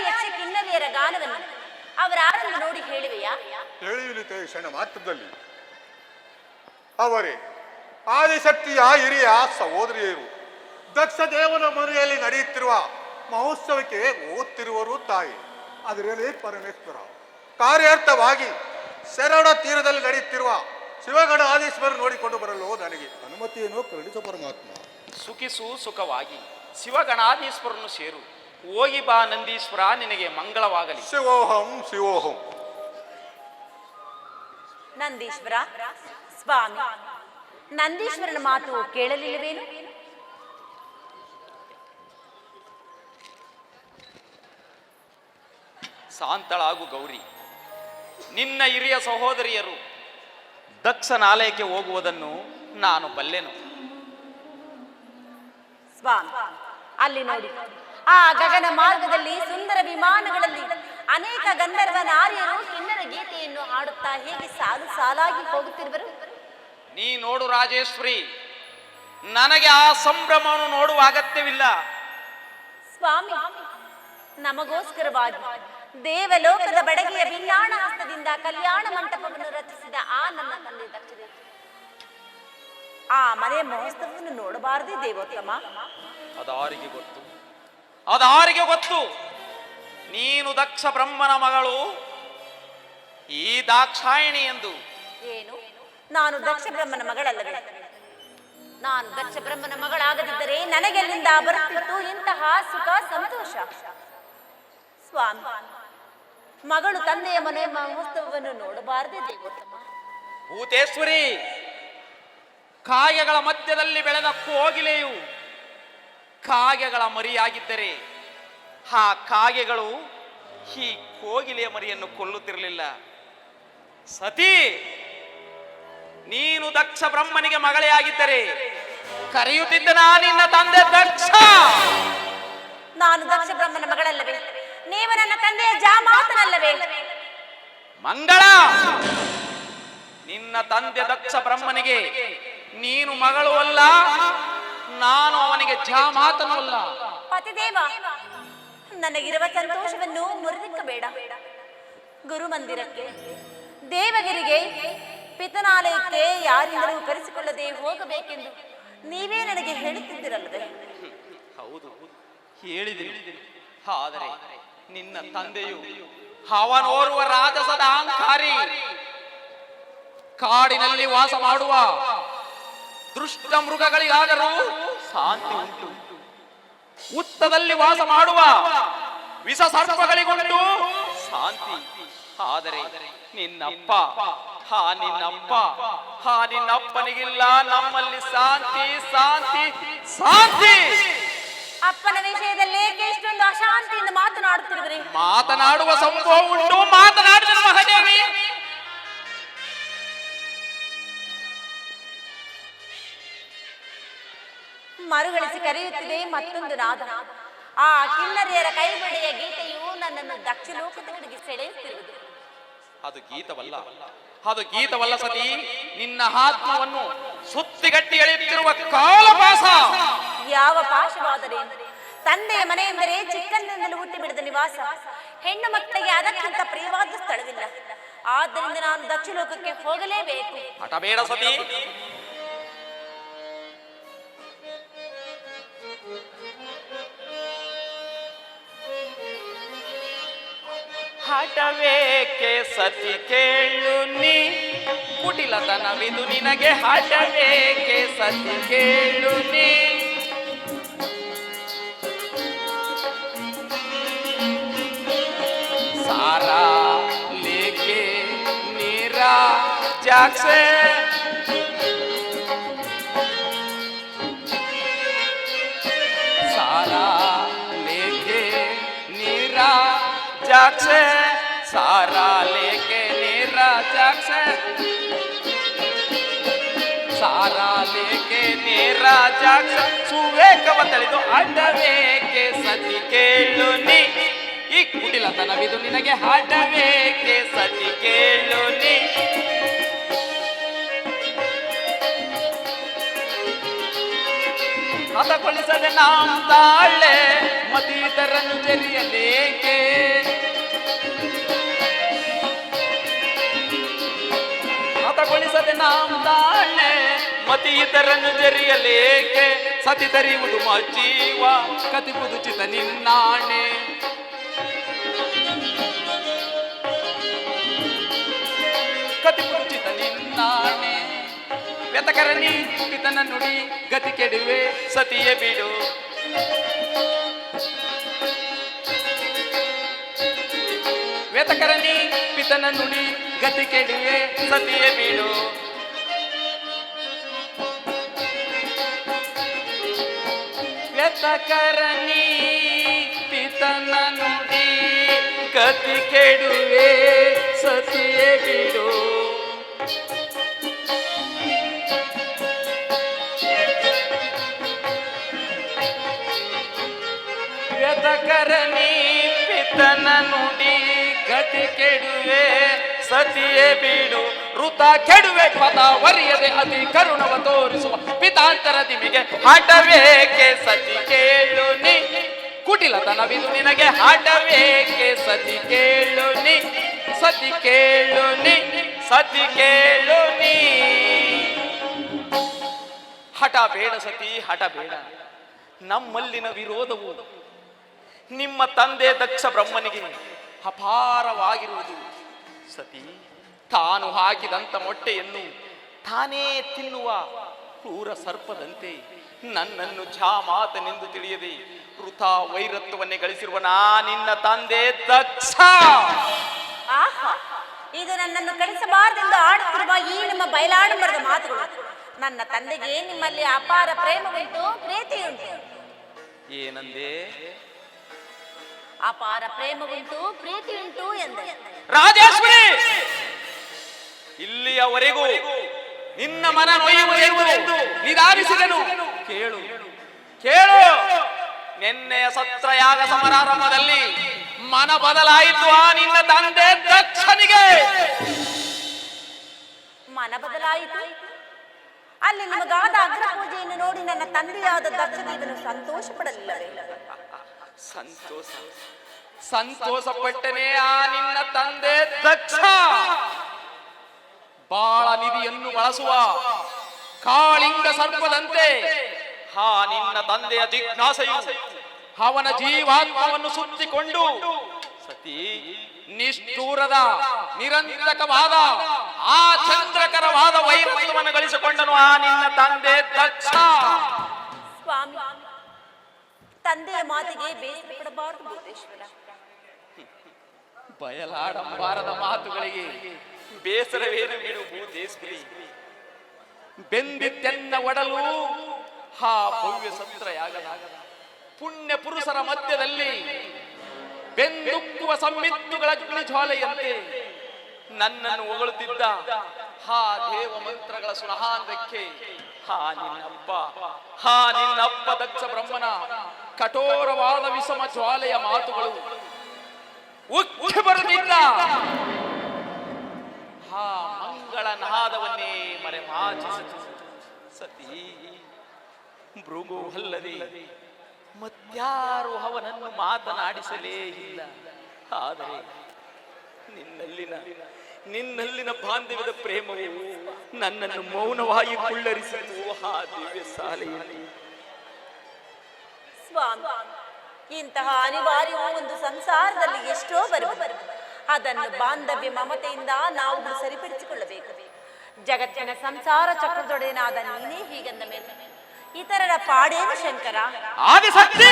ಯಕ್ಷ ಕಿನ್ನರಿಯರ ಗಾನವನ್ನು? ಅವರಾರನ್ನು ನೋಡಿ ಹೇಳುವೆಯಾ? ಹೇಳಿಯುತ್ತೆ ಕ್ಷಣ ಮಾತ್ರದಲ್ಲಿ. ಅವರೇ ಆದಿಶಕ್ತಿಯ ಹಿರಿಯ ಸಹೋದರಿಯರು ದಕ್ಷ ದೇವನ ಮನೆಯಲ್ಲಿ ನಡೆಯುತ್ತಿರುವ ಮಹೋತ್ಸವಕ್ಕೆ ಹೋಗುತ್ತಿರುವರು ತಾಯಿ. ಅದರಲ್ಲಿ ಪರಮೇಶ್ವರ ಕಾರ್ಯಾರ್ಥವಾಗಿ ಶರಣ ತೀರದಲ್ಲಿ ನಡೆಯುತ್ತಿರುವ ಶಿವಗಣ ಆದೀಶ್ವರ ನೋಡಿಕೊಂಡು ಬರಲು ನನಗೆ ಅನುಮತಿಯನ್ನು ಕರುಣಿಸು ಪರಮಾತ್ಮ. ಸುಖಿಸು ಸುಖವಾಗಿ ಶಿವಗಣಾಧೀಶ್ವರನು ಸೇರು. ಹೋಗಿ ಬಾ ನಂದೀಶ್ವರ, ನಿನಗೆ ಮಂಗಳವಾಗಲಿ. ಶಿವೋಹಂ ಶಿವೋಹಂ. ನಂದೀಶ್ವರ ಸ್ವಾಮಿ, ನಂದೀಶ್ವರನ ಮಾತು ಕೇಳಲಿಲ್ಲವೇನು? ಶಾಂತಳಾಗು ಗೌರಿ. ನಿನ್ನ ಹಿರಿಯ ಸಹೋದರಿಯರು ದಕ್ಷನಾಲಯಕ್ಕೆ ಹೋಗುವುದನ್ನು ನಾನು ಬಲ್ಲೆನು. ಸ್ವಾಮಿ, ಅಲ್ಲಿ ನೋಡಿ, ಆ ಗಗನ ಮಾರ್ಗದಲ್ಲಿ ಸುಂದರ ವಿಮಾನಗಳಲ್ಲಿ ಅನೇಕ ಗಂಧರ್ವ ನಾರಿಯರು ಕಿನ್ನರ ಗೀತೆಯನ್ನು ಹಾಡುತ್ತಾ ಹೇಗೆ ಸಾಲು ಸಾಲಾಗಿ ಹೋಗುತ್ತಿರುವರು. ನೀ ನೋಡು ರಾಜೇಶ್ವರಿ, ನನಗೆ ಆ ಸಂಭ್ರಮವನ್ನು ನೋಡುವ ಅಗತ್ಯವಿಲ್ಲ. ಸ್ವಾಮಿ, ನಮಗೋಸ್ಕರವಾಗಿ ದೇವಲೋಕದ ಬಡಗಿಯ ಭಿನ್ನಾಣ ಹಸ್ತದಿಂದ ಕಲ್ಯಾಣ ಮಂಟಪವನ್ನು ರಚಿಸಿದ ಆ ನನ್ನ ತಂದೆ ದಕ್ಷಿಣ ಆ ಮನೆ ಮಹೋತ್ಸವವನ್ನು ನೋಡಬಾರದೇ ದೇವೋತ್ತಮ? ಅದಾರಿಗೆ ಗೊತ್ತು, ಅದಾರಿಗೆ ಗೊತ್ತು. ನೀನು ದಕ್ಷ ಬ್ರಹ್ಮನ ಮಗಳು, ಈ ದಾಕ್ಷಾಯಿಣಿ ಎಂದು. ಏನು, ನಾನು ದಕ್ಷ ಬ್ರಹ್ಮನ ಮಗಳಲ್ಲವೇ? ನಾನು ದಕ್ಷ ಬ್ರಹ್ಮನ ಮಗಳಾಗದಿದ್ದರೆ ನನಗೆಲ್ಲಿಂದ ಬರುತ್ತಿತ್ತು ಇಂತಹ ಸುಖ ಸಂತೋಷ? ಸ್ವಾಮಿ, ಮಗಳು ತಂದೆಯ ಮನೆ ಮಹೋತ್ಸವವನ್ನು ನೋಡಬಾರದೇ ದೇವೋತ್ತಮ? ಭೂತೇಶ್ವರಿ, ಕಾಗೆಗಳ ಮಧ್ಯದಲ್ಲಿ ಬೆಳೆದ ಕೋಗಿಲೆಯು ಕಾಗೆಗಳ ಮರಿಯಾಗಿದ್ದರೆ ಆ ಕಾಗೆಗಳು ಈ ಕೋಗಿಲೆಯ ಮರಿಯನ್ನು ಕೊಲ್ಲುತ್ತಿರಲಿಲ್ಲ. ಸತಿ, ನೀನು ದಕ್ಷ ಬ್ರಹ್ಮನಿಗೆ ಮಗಳೇ ಆಗಿದ್ದರೆ ಕರೆಯುತ್ತಿದ್ದನ ನಿನ್ನ ತಂದೆ ದಕ್ಷ. ನಾನು ದಕ್ಷ ಬ್ರಹ್ಮನ ಮಗಳಲ್ಲವೇ? ನೀವು ನನ್ನ ತಂದೆಯ ಜಾಮಾತನಲ್ಲವೇ? ಮಂಗಳ, ನಿನ್ನ ತಂದೆ ದಕ್ಷ ಬ್ರಹ್ಮನಿಗೆ ನೀನು ಮಗಳು ಅಲ್ಲ, ನಾನು ಅವನಿಗೆ ಜಾಮಾತನೂ ಅಲ್ಲ. ಪತಿದೇವ, ನನಗಿರುವ ಸಂತೋಷವನ್ನು ಮುರಿದಿಕ್ಕಬೇಡ. ಗುರುಮಂದಿರಕ್ಕೆ, ದೇವಗಿರಿಗೆ, ಪಿತನಾಲಯಕ್ಕೆ ಯಾರಿಂದಲೂ ಕರೆಸಿಕೊಳ್ಳದೆ ಹೋಗಬೇಕೆಂದು ನೀವೇ ನನಗೆ ಹೇಳುತ್ತಿದ್ದಿರಲ್ಲವೇ? ಹೌದು, ಹೇಳಿದಿರಿ. ಆದರೆ ನಿನ್ನ ತಂದೆಯು ಅವನೋರ್ವ ರಾಜಸದ ಅಹಂಕಾರಿ, ಕಾಡಿನಲ್ಲಿ ವಾಸ ಮಾಡುವ ದುಷ್ಟ ಮೃಗಗಳಿಗಾದರೂ ಶಾಂತಿ ಉಂಟು, ಉತ್ತದಲ್ಲಿ ವಾಸ ಮಾಡುವ ವಿಷ ಸರ್ಪಗಳಿಗುಂಟು ಶಾಂತಿ. ಆದರೆ ನಿನ್ನಪ್ಪ ನಿನ್ನಪ್ಪನಿಗಿಲ್ಲ ನಮ್ಮಲ್ಲಿ ಶಾಂತಿ ಶಾಂತಿ ಶಾಂತಿ. ಅಪ್ಪನ ವಿಷಯದಲ್ಲಿ ಏಕೆ ಇಷ್ಟೊಂದು ಅಶಾಂತಿಯಿಂದ ಮಾತನಾಡುತ್ತಿರುವಿರಿ? ಮಾತನಾಡುವ ಸಂಭವ ಉಂಟು, ಮಾತನಾಡಿದ ಮಹಾದೇವಿ. ಮರುಗಳಿಸಿ ಕರೆಯುತ್ತಿದೆ ಮತ್ತೊಂದು ನಾದ. ಆ ಕಿನ್ನರಿಯರ ಕೈಬಡಿಯ ಗೀತೆಯು ನನ್ನನ್ನು ದಕ್ಷಿಣೋಕತೆಗೆ ಸೆಳೆಯುತ್ತಿರುವುದು. ಅದು ಗೀತವಲ್ಲ, ಅದು ಗೀತವಲ್ಲ ಸತಿ, ನಿನ್ನ ಆತ್ಮವನ್ನು ಸುತ್ತಿಗಟ್ಟಿ ಎಳೆಯುತ್ತಿರುವ ಕಾಲಪಾಸ. ಯಾವ ಪಾಶವಾದರೆ? ತಂದೆಯ ಮನೆ ಎಂದರೆ ಚಿಕ್ಕಂದಿನಿಂದಲೂ ಹುಟ್ಟಿ ಬೆಳೆದ ನಿವಾಸ. ಹೆಣ್ಣು ಮಕ್ಕಳಿಗೆ ಅದಕ್ಕಿಂತ ಪ್ರಿಯವಾದ ಸ್ಥಳವಿಲ್ಲ. ಆದ್ದರಿಂದ ನಾನು ದಕ್ಷಿಣೋಕಕ್ಕೆ ಹೋಗಲೇಬೇಕು. ಹಠ ಬೇಡ ಸತಿ. ಹಠವೇಕೆ ಸತಿ ಕೇಳು ನೀ, ಕುಟಿಲತನವಿದು ನಿನಗೆ. ಹಠವೇಕೆ ಸತಿ ಕೇಳು ನೀ, सारा लेके नीरा जाग से सारा लेके नीरा जाग से सारा लेके नीरा जाग से सारा लेके नीरा जाग से सुवे कवतಳಿದು ಅಡ್ಡವೇಕೆ ಸತಿ ಕೇಳು ನೀ, ಈ ಕುಟಿಲತನವಿದು ನಿನಗೆ. ಹಾಡಬೇಕೆ ಸತಿ ಕೇಳು ನೀ, ಹತಗೊಳಿಸದೆ ನಾಂ ತಾಳೆ ಮತೀತರನ್ನು ಜರಿಯಲೇಕೆ. ಹತಗೊಳಿಸದೆ ನಾಂ ತಾಳೆ ಮತೀತರನ್ನು ಜರಿಯಲೇಕೆ. ಸತಿ ತರಿಯುವುದು ಮಜ್ಜೀವ ಕತಿಪುದು ಚಿತ ನಿನ್ನಾಣೆ. ಕತಿಪುಚಿತ ನಿನ್ನಾಣೆ ವ್ಯತಕರಣಿ ಪಿತನ ನುಡಿ ಗತಿ ಕೆಡುವೆ ಸತಿಯ ಬಿಡು. ವ್ಯತಕರಣಿ ಪಿತನ ನುಡಿ ಗತಿ ಕೆಡುವೆ ಸತಿಯ ಬಿಡು. ವ್ಯತಕರಣಿ ಪಿತನ ನುಡಿ ಗತಿ ಕೆಡುವೆ ಸತಿಯೇ ಬಿಡು. ವ್ಯತಕರಣಿ ಪಿತನ ನುಡಿ ಗತಿ ಕೆಡುವೆ ಸತಿಯೇ ಬಿಡು. ಋತ ಕೆಡುವೆ ಪದ ವರಿಯದೆ ಅತಿ ಕರುಣವ ತೋರಿಸುವ ಪಿತಾಂತರ ದಿಮಿಗೆ ಹಠವೇಕೆ ಸತಿ ಕೇಳು ನೀ. ಕುಟಿಲತನವಿದು ನಿನಗೆ ಹಠವೇಕೆ ಸತಿ ಕೇಳು ನೀ. ಸತಿ ಕೇಳು ನೀ, ಸತಿ ಕೇಳು ನೀ. ಹಠ ಬೇಡ ಸತಿ, ಹಠ ಬೇಡ. ನಮ್ಮಲ್ಲಿನ ವಿರೋಧವು ನಿಮ್ಮ ತಂದೆ ದಕ್ಷ ಬ್ರಹ್ಮನಿಗೆ ಅಪಾರವಾಗಿರುವುದು ಸತಿ. ತಾನು ಹಾಕಿದಂತ ಮೊಟ್ಟೆಯನ್ನು ತಾನೇ ತಿನ್ನುವ ಕ್ರೂರ ಸರ್ಪದಂತೆ ನನ್ನನ್ನು ಛಾಮಾತನೆಂದು ತಿಳಿಯದೆ ವೃಥಾ ವೈರತ್ವವನ್ನೇ ಗಳಿಸಿರುವ ನಿನ್ನ ತಂದೆ ದಕ್ಷ. ಆಹಾ, ಇದು ನನ್ನನ್ನು ಕಳಿಸಬಾರದೆಂದು ಆಡುತ್ತಿರುವ ಈ ನಿಮ್ಮ ಬಯಲಾಡಂಬರದ ಮಾತುಗಳು. ನನ್ನ ತಂದೆಗೆ ನಿಮ್ಮಲ್ಲಿ ಅಪಾರ ಪ್ರೇಮವುಂಟು, ಪ್ರೀತಿಯುಂಟು. ಏನಂದೆ? ಅಪಾರ ಪ್ರೇಮವುಂಟು, ಪ್ರೀತಿಯುಂಟು ಎಂದೆ. ರಾಜೇಶ್ವರಿ, ಇಲ್ಲಿಯವರೆಗೂ ನಿನ್ನ ಮನ ನೋಯುವುದೆಂದು ನಿಧಾನಿಸಿದನು. ಕೇಳು ಕೇಳು, ನಿನ್ನೆಯ ಸತ್ರಯಾಗ ಸಮಾರಂಭದಲ್ಲಿ ಮನ ಬದಲಾಯಿತು ಆ ನಿನ್ನ ತಂದೆ ದಕ್ಷನಿಗೆ. ಮನ ಬದಲಾಯಿತು? ಅಲ್ಲಿ ನಿಮಗಾದ ಅಗ್ರ ಪೂಜೆಯನ್ನು ನೋಡಿ ನನ್ನ ತಂದೆಯಾದ ದಕ್ಷದೇವನು ಸಂತೋಷ ಪಡಲಿಲ್ಲವೇ? ಸಂತೋಷ ಸಂತೋಷ ಪಟ್ಟನೆ ಆ ನಿನ್ನ ತಂದೆ ದಕ್ಷ. ಬಾಳ ನಿಧಿಯನ್ನು ಬಳಸುವ ಕಾಳಿಂಗ ಸರ್ಪದಂತೆ ಆ ನಿನ್ನ ತಂದೆಯ ಜಿಜ್ಞಾಸೆಯು ಅವನ ಜೀವಾತ್ಮವನ್ನು ಸುತ್ತಿಕೊಂಡು ಸತಿ ನಿಷ್ಠೂರದ ನಿರಂತಕವಾದ ಆ ಚಂದ್ರಕರವಾದ ವೈರತ್ವವನ್ನು ಗಳಿಸಿಕೊಂಡನು ಆ ನಿನ್ನ ತಂದೆ ದಕ್ಷ. ಸ್ವಾಮಿ, ತಂದೆಯ ಮಾತಿಗೆ ಬೇಸರ ಪಡಬಾರದು ಭೂತೇಶ್ವರ. ಬಯಲಾಡಬಾರದ ಮಾತುಗಳಿಗೆ ಬೇಸರವೇನು ಬಿಡು ಭೂತೇಶ್ವರಿ. ಬೆಂದಿತ್ತೆನ್ನ ಒಡಲು ಆ ಭವ್ಯ ಸತ್ರಯಾಗದ ಪುಣ್ಯ ಪುರುಷರ ಮಧ್ಯದಲ್ಲಿ ಬೆಂದುಕ್ಕುವ ಸಮ್ಮಿತ್ತುಗಳ ಜ್ವಾಲೆಯಂತೆ ನನ್ನನ್ನು ಹೊಗಳುತ್ತಿದ್ದ ಆ ದೇವ ಮಂತ್ರಗಳ ಸುನಹಾಂದಕ್ಕೆ ನಿನ್ನಪ್ಪ ದಕ್ಷ ಬ್ರಹ್ಮನ ಕಠೋರವಾದ ವಿಷಮ ಜ್ವಾಲೆಯ ಮಾತುಗಳು ಉಕ್ಕಿ ಬರುತ್ತಿದ್ದ ಆ ಮಂಗಳ ನಾದವನ್ನೇ ಮರೆಮಾಚಿಸಿತು ಸತಿ. ಭೃಗು ಅಲ್ಲದೆ ಮತ್ಯಾರು ಅವನನ್ನು ಮಾತನಾಡಿಸಲೇ ಇಲ್ಲ. ಆದರೆ ನಿನ್ನಲ್ಲಿನ ಬಾಂಧವ್ಯದ ಪ್ರೇಮವು ನನ್ನನ್ನು ಮೌನವಾಗಿ ಕುಳ್ಳರಿಸಿತು ಆ ದಿವ್ಯ ಶಾಲೆಯಲ್ಲಿ. ಸ್ವಾಮಿ, ಇಂತಹ ಅನಿವಾರ್ಯವೂ ಒಂದು ಸಂಸಾರದಲ್ಲಿ ಎಷ್ಟೋ ಬರುವುದು. ಅದನ್ನು ಬಾಂಧವ್ಯ ಮಮತೆಯಿಂದ ನಾವು ಸರಿಪಡಿಸಿಕೊಳ್ಳಬೇಕು. ಜಗತ್ತಿನ ಸಂಸಾರ ಚಕ್ರದೊಡೆಯನಾದ ನೀನೇ ಹೀಗಂದ ಮೇಲೆ ಇತರರ ಪಾಡೇನು ಶಂಕರ? ಆದಿಶಕ್ತಿ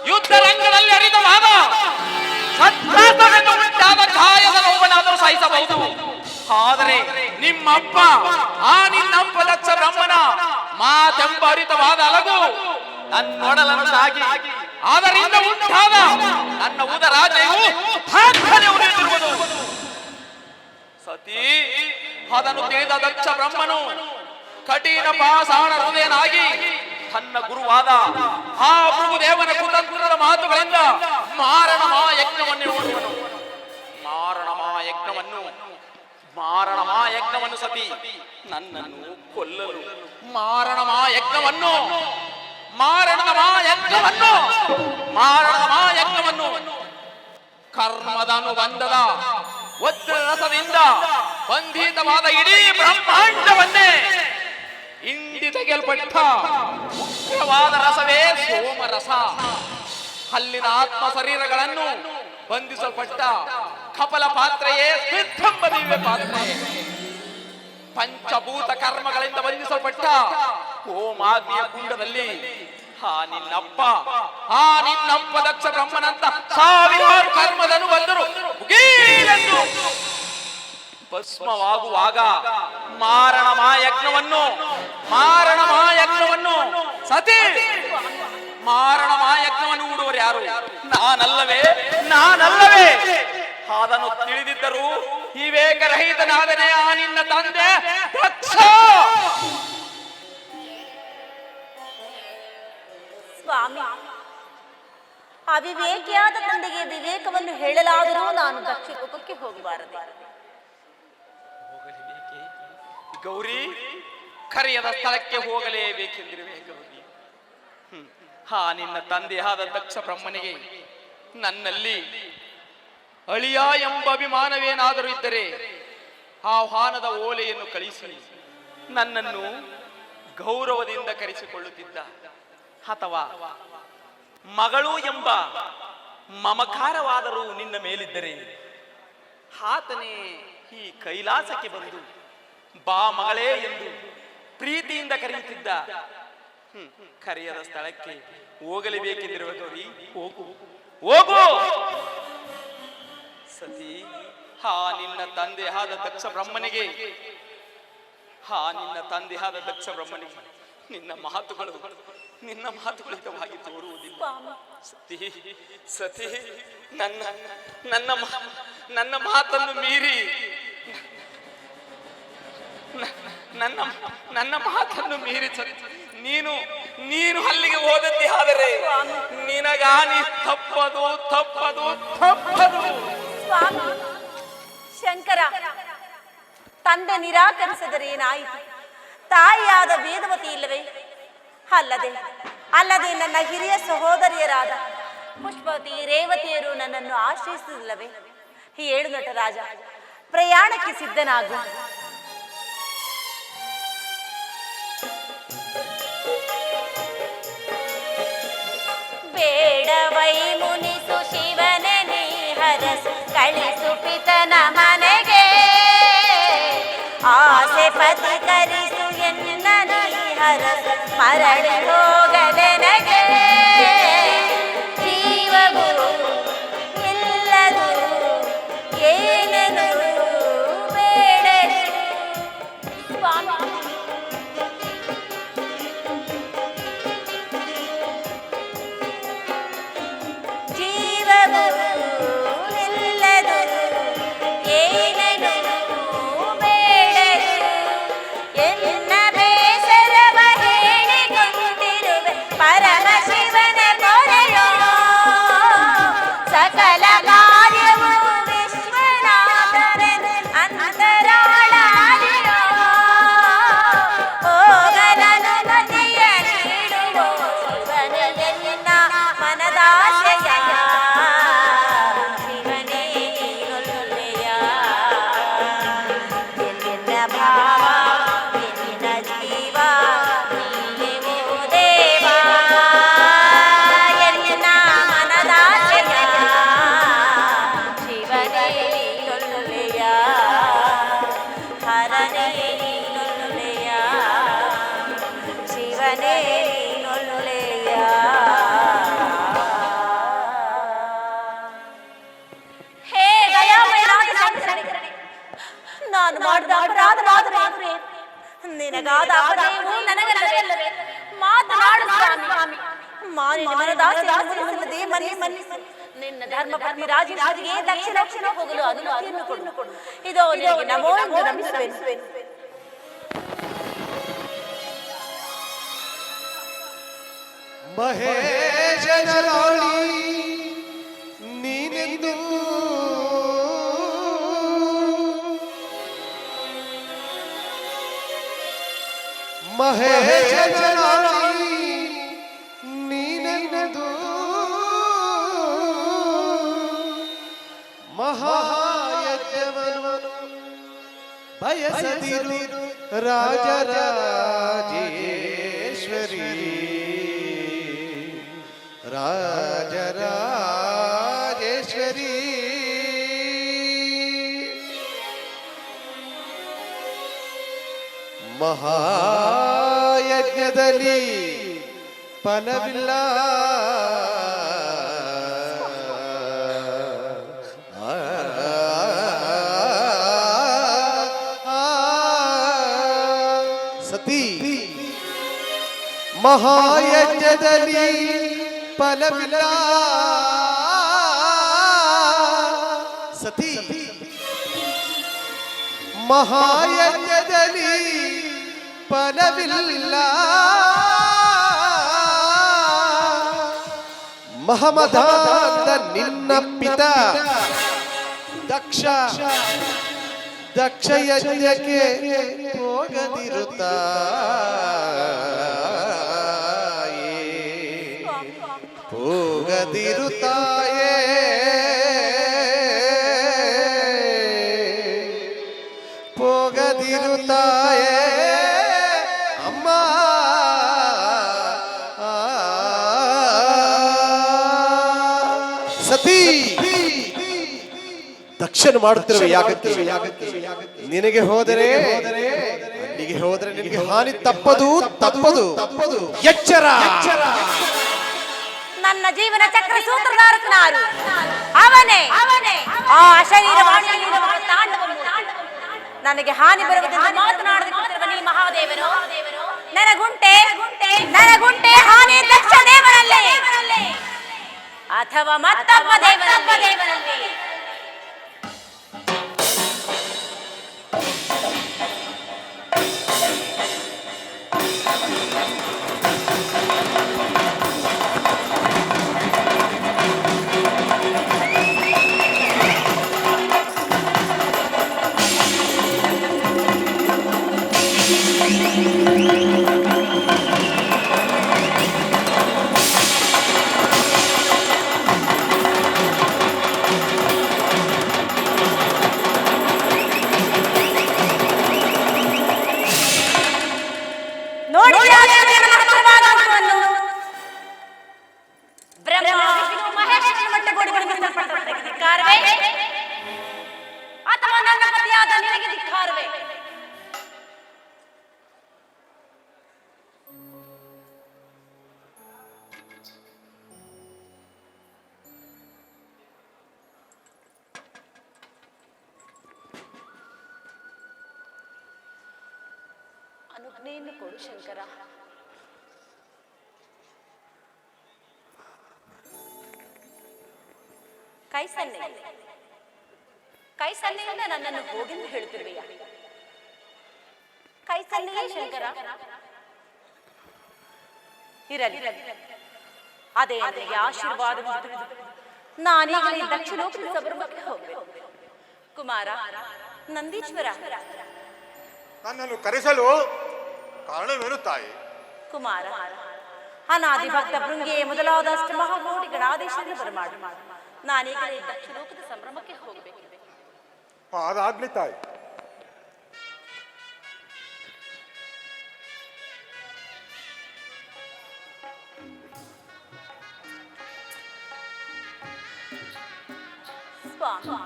ಯುದ್ಧ ರಂಗದಲ್ಲಿ ಅರಿತವಾದ ಸತ್ರಾಸವೆಂದು ಉಂಟಾದ ಗಾಯದ ನೋವನ್ನಾದರೂ ಸಹಿಸಬಹುದು. ಆದರೆ ನಿಮ್ಮಪ್ಪ ನಿನ್ನಪ್ಪ ದಕ್ಷ ಬ್ರಹ್ಮನ ಮಾತೆಂಬ ಅರಿತವಾದ ಅಲಗು ನನ್ನೊಡಲನ್ನಾಗಿ ಅದರಿಂದ ಉಂಟಾದ ನನ್ನ ಉದರಾಜಯವು ಉರಿಯುತ್ತಿರುವುದು ಸತಿ. ಅದನ್ನು ತಿಳಿದ ದಕ್ಷ ಬ್ರಹ್ಮನು ಕಠಿಣ ಪಾಷಾಣ ಹೃದಯನಾಗಿ ತನ್ನ ಗುರುವಾದ ಆ ಭೃಗುದೇವನ ಕುತಂತ್ರದ ಮಾತುಗಳಿಂದ ಮಾರಣಮಾ ಯಜ್ಞವನ್ನು ಸತಿ ನನ್ನನ್ನು ಕೊಲ್ಲಲು ಮಾರಣಮಾ ಯಜ್ಞವನ್ನು ಕರ್ಮದ ಅನುಬಂಧದ ವಜ್ರ ರಸದಿಂದ ಬಂಧಿತವಾದ ಇಡೀ ಬ್ರಹ್ಮಾಂಡವನ್ನೇ ಇಂಡಿ ತೆಗೆಯಲ್ಪಟ್ಟ ಉಗ್ರವಾದ ರಸವೇ ಸೋಮರಸ. ಅಲ್ಲಿನ ಆತ್ಮ ಶರೀರಗಳನ್ನು ಬಂಧಿಸಲ್ಪಟ್ಟ ಕಪಲ ಪಾತ್ರೆಯೇ ಸಿದ್ಧಂಬ ದಿವ್ಯ ಪಾತ್ರೆ. ಪಂಚಭೂತ ಕರ್ಮಗಳಿಂದ ಬಂಧಿಸಲ್ಪಟ್ಟ ಹೋಮಾಗ್ನಿಯ ಕುಂಡದಲ್ಲಿ ನಿನ್ನಪ್ಪ ದಕ್ಷ ಬ್ರಹ್ಮನಂತ ಸಾವಿರಾರು ಕರ್ಮದನು ಬಂದರು ಭಸ್ಮವಾಗುವಾಗ ಮಾರಣಮಾ ಯಜ್ಞವನ್ನು ಸತಿ ಮಾರಣ ಮಾಯಜ್ಞವನ್ನು ಹೂಡುವರು ಯಾರು? ನಾನಲ್ಲವೇ? ನಾನಲ್ಲವೇ? ಅದನ್ನು ತಿಳಿದಿದ್ದರು ವಿವೇಕರಹಿತನಾದನೇ ಆ ನಿನ್ನ ತಂದೆ ದಕ್ಷ. ಸ್ವಾಮಿ, ಅವಿವೇಕಿಯಾದ ತಂದೆಗೆ ವಿವೇಕವನ್ನು ಹೇಳಲಾದರೂ ನಾನು ದಕ್ಷ ಲೋಕಕ್ಕೆ ಹೋಗಬಾರದು. ಗೌರಿ, ಕರೆಯದ ಸ್ಥಳಕ್ಕೆ ಹೋಗಲೇಬೇಕೆಂದಿರುವೆ ಗೌರಿ. ನಿನ್ನ ತಂದೆಯಾದ ದಕ್ಷ ಬ್ರಹ್ಮನಿಗೆ ನನ್ನಲ್ಲಿ ಅಳಿಯ ಎಂಬ ಅಭಿಮಾನವೇನಾದರೂ ಇದ್ದರೆ ಆಹ್ವಾನದ ಓಲೆಯನ್ನು ಕಳಿಸಿ ನನ್ನನ್ನು ಗೌರವದಿಂದ ಕರೆಸಿಕೊಳ್ಳುತ್ತಿದ್ದ, ಅಥವಾ ಮಗಳು ಎಂಬ ಮಮಕಾರವಾದರೂ ನಿನ್ನ ಮೇಲಿದ್ದರೆ ಆತನೇ ಈ ಕೈಲಾಸಕ್ಕೆ ಬಂದು ಬಾ ಮಗಳೇ ಎಂದು ಪ್ರೀತಿಯಿಂದ ಕರೆಯುತ್ತಿದ್ದ. ಕರೆಯದ ಸ್ಥಳಕ್ಕೆ ಹೋಗಲೇಬೇಕೆಂದಿರುವ ಗೌರಿ, ಹೋಗು ಹೋಗು. ಸತಿ, ನಿನ್ನ ತಂದೆಯಾದ ದಕ್ಷ ಬ್ರಹ್ಮನಿಗೆ ನಿನ್ನ ತಂದೆಯಾದ ದಕ್ಷ ಬ್ರಹ್ಮನಿಗೆ ನಿನ್ನ ಮಾತುಗಳು ಹಿತವಾಗಿ ತೋರುವುದಿಲ್ಲ. ಸತಿ ಸತಿ, ನನ್ನ ಮಾತನ್ನು ಮೀರಿ ನನ್ನ ಮಾತನ್ನು ಮೀರಿ ನೀನು ಅಲ್ಲಿಗೆ ಹೋದದ್ದೇ ಆದರೆ ನಿನಗಾನಿ ತಪ್ಪದು ತಪ್ಪದು ತಪ್ಪದು. ಸ್ವಾಮಿ ಶಂಕರ, ತಂದೆ ನಿರಾಕರಿಸಿದರೆ ಏನಾಯಿತು? ತಾಯಿಯಾದ ವೇದವತಿ ಇಲ್ಲವೇ? ಅಲ್ಲದೆ ನನ್ನ ಹಿರಿಯ ಸಹೋದರಿಯರಾದ ಪುಷ್ಪವತಿ, ರೇವತಿಯರು ನನ್ನನ್ನು ಆಶ್ರಯಿಸುವುದಿಲ್ಲವೇ? ಹೇಳು ನಟರಾಜ, ಪ್ರಯಾಣಕ್ಕೆ ಸಿದ್ಧನಾಗು. ಬೇಡವೈ ಮುನಿಸು ಶಿವನೇ ನೀ ಹರಸು, ಕಳಿಸು ಪಿತನ ಮನೆಗೆ ಆಸೆ ಪತಿ ಕರಿಸು ಎನ್ನ ನೀ ಹರಸು, ಮರಳಿ ಹೋಗಲೆನಗೆ ಜೀವವು ಇಲ್ಲದು ಏನೇನು ಬೇಡದು. ಸ್ವಾಮಿ ನಾನು ಮಾಡಿದ ಅಪರಾಧವಾದರೆ ನಿನಗಾದ ಅಪರಾಧವು ನನಗಲ್ಲವೇ? ಮಾತನಾಡು ಸ್ವಾಮಿ. ಮಾನಿನ ಮನದಾಸೆಯಿಲ್ಲದೆ ಮನ್ನಿಸು. ನಿನ್ನ ಧರ್ಮ ಪತ್ನಿ ರಾಜೇಶ್ವರಿಗೆ ದಕ್ಷಿಣ ಹೋಗಲು ಅನುಮತಿಯನ್ನು ಕೊಡು. ಇದೋ ನಿನಗೆ ನಮೋ ಎಂದು ನಮಿಸುವೆನು. ಮಹೇಶನ ರಾಣಿ ನೀನೆಂದು ಮಹೇಶನ ರಾಣಿ ನೀನೆಂದು ಮಹಾಯಜ್ಞವನ್ನು ಬಯಸದಿರು ರಾಜರಾಜೇಶ್ವರಿ ರಾಜರಾಜೇಶ್ವರಿ ಮಹಾಯಜ್ಞದಲ್ಲಿ ಫಲವಿಲ್ಲ ಸತಿ ಮಹಾಯಜ್ಞದಲ್ಲಿ ಫಲವಿಲ್ಲ ಸತಿ ಮಹಾಯಜ್ಞದಲ್ಲಿ ಫಲವಿಲ್ಲ ಮಹಮದಾದ ನಿನ್ನ ಪಿತ ದಕ್ಷ ಯಜ್ಞಕ್ಕೆ ಹೋಗದಿರುತ್ತಾ ಹೋಗದಿರುತ್ತಾಯೇ ಹೋಗದಿರುತ್ತಾಯೇ ಅಮ್ಮ ಸತಿ ದಕ್ಷಿಣ ಮಾಡುತ್ತಿರುವ ಯಾಗಕ್ಕೆ ನಿನಗೆ ಹೋದರೆ ಅಲ್ಲಿಗೆ ಹೋದರೆ ನಿನಗೆ ಹಾನಿ ತಪ್ಪದು ಎಚ್ಚರ ನನ್ನ ಜೀವನ ಚಕ್ರ ಸೂತ್ರಧಾರಕನಾರು ಅವನೇ ಆ ಶರೀರವಾಣಿಯಲ್ಲಿ ತಾಂಡವನು. ನನಗೆ ಹಾನಿ ಬರುವುದೆಂದು ಮಾತನಾಡದಿರುತ್ತಿರುವ ನೀ ಮಹಾದೇವರು ನನಗುಂಟೆ ಹಾನಿ ದಕ್ಷ ದೇವರಲ್ಲೇ ಅಥವಾ ಮತ್ತೊಬ್ಬ ದೇವರಲ್ಲೇ. ಅಥವಾ ನನ್ನ ಪತಿಯಾದ ನಿನಗೆ ಧಿಕ್ಕಾರವೇ? ಅನುಜ್ಞೆಯನ್ನು ಕೊಡು ಶಂಕರ. ಕೈ ಸನ್ನೆಯಿಂದ ನನ್ನನ್ನು ಹೋಗೆಂದು ಹೇಳುತ್ತಿರುವೆಯಾ? ಕೈ ಸನ್ನೆಯೇ ಶಂಕರ. ಇರಲಿ, ಅದೇ ನನಗೆ ಆಶೀರ್ವಾದ. ನಾನೀಗಲೇ ದಕ್ಷಿಣೋತ್ತರ ಸಬರ್ಮಕ್ಕೆ ಹೋಗಬೇಕು. ಕುಮಾರ ನಂದೀಶ್ವರ, ನನ್ನನ್ನು ಕರೆಸಲು ಕಾರಣವೇನು ತಾಯಿ? ಕುಮಾರ, ಅನಾದಿ ಭಕ್ತ ಭೃಂಗೆ ಮೊದಲಾದ ಅಷ್ಟ ಮಹಾಕೋಟಿ ಗಣಾಧೀಶರನ್ನು ಬರಮಾಡು. ನಾನೀಗಲೇ ದಕ್ಷಿಣೋತ್ತರ ಸಂಭ್ರಮಕ್ಕೆ ಹೋಗಬೇಕು. ಅದಾಗ್ಲಿ ತಾಯಿ. ಸ್ವಾಮಿ,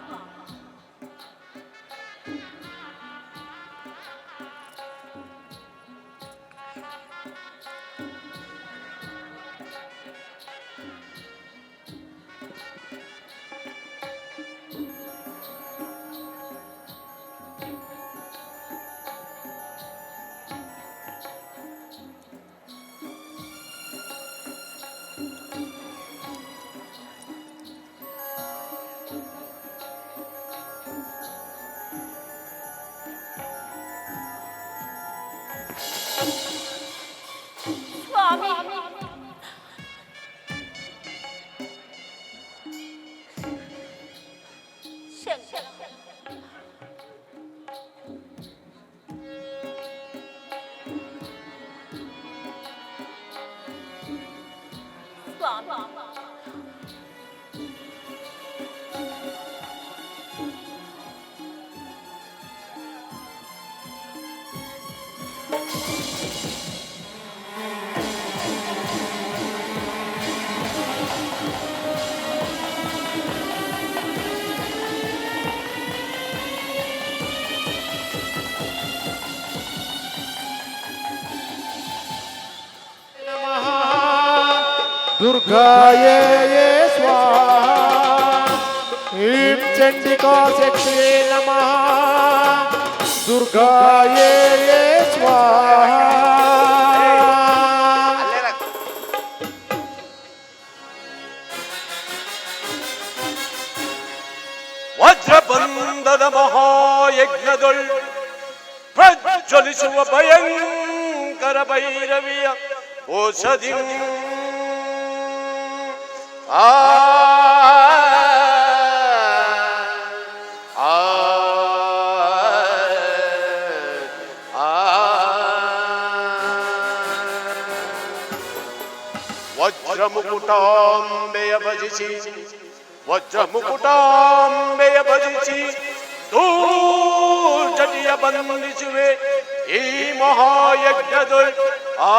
ಸ್ವಾಮಿ, ಶಂಕರ, ಸ್ವಾಮಿ, दुर्गाये ये स्वाहा ह्रीं चंडिका शक्तिये नमः दुर्गाये ये स्वाहा ಮಹಾಯಜ್ಞದೊಳ್ ಪ್ರಜ್ವಲಿಸುವ ಭಯಂಕರ ಭೈರವಿಯ ಓಷಧಿ ಆ ವಜ್ರಮುಕುಟಾಂಬೆಯ ಭಜಿಸಿ ವಜ್ರಮುಕುಟಾಂಬೆಯ ಭಜಿಸಿ ದೂರ್ಜಟಿಯ ಬಂಧಿಸುವೆ ಈ ಮಹಾಯಜ್ಞದೊಳ್ ಆ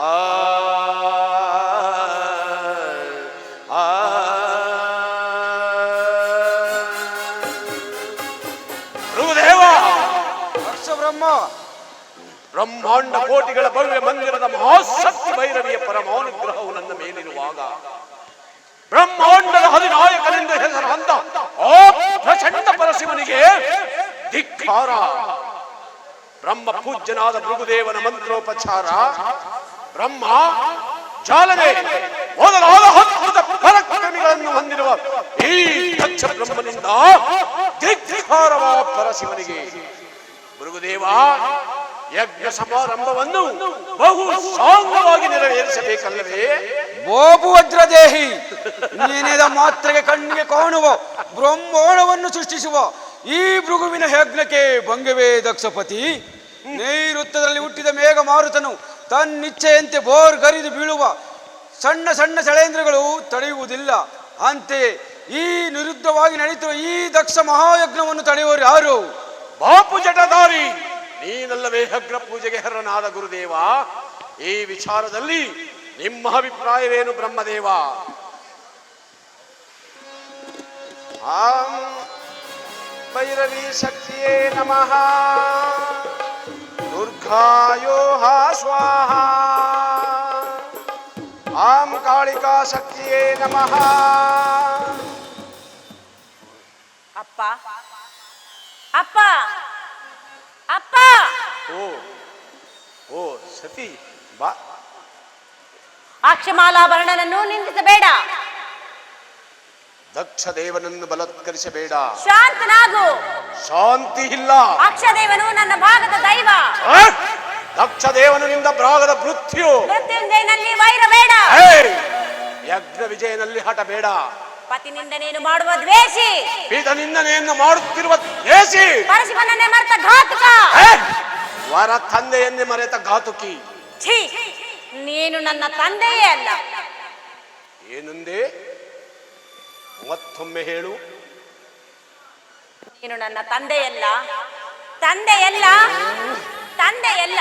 ಆ ಆ ಗುರುದೇವ ಬ್ರಹ್ಮ ಬ್ರಹ್ಮಾಂಡ ಕೋಟಿಗಳ ಭವ್ಯ ಮಂದಿರದ ಮಹಾಶಕ್ತಿ ಭೈರವಿಯ ಪರಮಾನುಗ್ರಹವು ನನ್ನ ಮೇಲಿರುವಾಗ ಬ್ರಹ್ಮಾಂಡದ ಹದಿನಾಯಕನೆಂದ ಹೆಸರಾಂತ ಆ ಪ್ರಚಂಡ ಪರಶಿವನಿಗೆ ಧಿಕ್ಕಾರ. ಬ್ರಹ್ಮ ಪೂಜ್ಯನಾದ ಭೃಗುದೇವನ ಮಂತ್ರೋಪಚಾರ, ಬ್ರಹ್ಮ ಚಾಲನೆ ಮೊದಲಾದ ಅದ್ಭುತ ಪರಾಕ್ರಮಿಗಳನ್ನು ಹೊಂದಿರುವ ಈ ದಕ್ಷ ಬ್ರಹ್ಮನಿಂದ ಧಿಕ್ಕಾರವ ಪರಶಿವನಿಗೆ. ಭೃಗುದೇವ, ಯಜ್ಞ ಸಮಾರಂಭವನ್ನು ಬಹು ಸಾಂಗವಾಗಿ ನೆರವೇರಿಸಬೇಕಲ್ಲವೇ? ಬೋಬು ವಜ್ರದೇಹಿ, ನೀನೆದ ಮಾತ್ರೆಗೆ ಕಣ್ಣಿಗೆ ಕಾಣುವ ಬ್ರಹ್ಮಾಂಡವನ್ನು ಸೃಷ್ಟಿಸುವ ಈ ಭೃಗುವಿನ ಯಜ್ಞಕ್ಕೆ ಭಂಗವೇ ದಕ್ಷಪತಿ? ನೈಋತ್ಯದಲ್ಲಿ ಹುಟ್ಟಿದ ಮೇಘ ಮಾರುತನು ತನ್ನಿಚ್ಛೆಯಂತೆ ಬೋರ್ ಗರಿದು ಬೀಳುವ ಸಣ್ಣ ಸಣ್ಣ ಸೆಳೆಂದ್ರಗಳು ತಡೆಯುವುದಿಲ್ಲ. ಅಂತೆಯೇ ಈ ವಿರುದ್ಧವಾಗಿ ನಡೀತಿರುವ ಈ ದಕ್ಷ ಮಹಾಯಜ್ಞವನ್ನು ತಡೆಯುವರು ಯಾರು? ಬಾಪು ಜಟಧಾರಿ, ನೀನಲ್ಲವೇ ಯಜ್ಞ ಪೂಜೆಗೆ ಹೆರನಾದ ಗುರುದೇವ. ಈ ವಿಚಾರದಲ್ಲಿ ನಿಮ್ಮ ಅಭಿಪ್ರಾಯವೇನು ಬ್ರಹ್ಮದೇವ? ಭೈರವಿ ಶಕ್ತಿಯೇ ನಮಃ, ದುರ್ಗಾಯೋ ಸ್ವಾಹ. ಆಂ ಕಾಳಿಕಾ ಶಕ್ತಿಯೇ ನಮಃ. ಅಪ್ಪ ಅಪ್ಪ ಅಪ್ಪ. ಓ ಓ ಸತಿ, ಬಾ. ಅಕ್ಷಮಾಲಾಭರಣನನ್ನು ನಿಂದಿಸಬೇಡ, ದಕ್ಷ ದೇವನನ್ನು ಬಲತ್ಕರಿಸಬೇಡ. ಶಾಂತನಾಗು. ಶಾಂತಿ ಇಲ್ಲ. ಅಕ್ಷದೇವನು ನನ್ನ ಭಾಗದ ದೈವ. ದಕ್ಷ ದೇವನಿಂದ ಭಾಗದ ಮೃತ್ಯು. ಮೃತ್ಯುಂಜಯನಲ್ಲಿ ವೈರ ಬೇಡ, ಯಜ್ಞ ವಿಜಯನಲ್ಲಿ ಹಠ ಬೇಡ. ಪತಿನಿಂದನೇನು ಮಾಡುವ ದ್ವೇಷಿ, ಪೀಠ ನಿಂದನೆಯನ್ನು ಮಾಡುತ್ತಿರುವ ದ್ವೇಷಿ, ಪರಶಿವನನ್ನೇ ಮರೆತ ಘಾತುಕ, ವರ ತಂದೆಯನ್ನೇ ಮರೆತ ಘಾತುಕಿ. ಛೀ, ನೀನು ನನ್ನ ತಂದೆಯೇ ಅಲ್ಲ. ಏನಂದೆ? ಮತ್ತೊಮ್ಮೆ ಹೇಳು. ನೀನು ನನ್ನ ತಂದೆಯಲ್ಲ, ತಂದೆಯಲ್ಲ, ತಂದೆಯಲ್ಲ.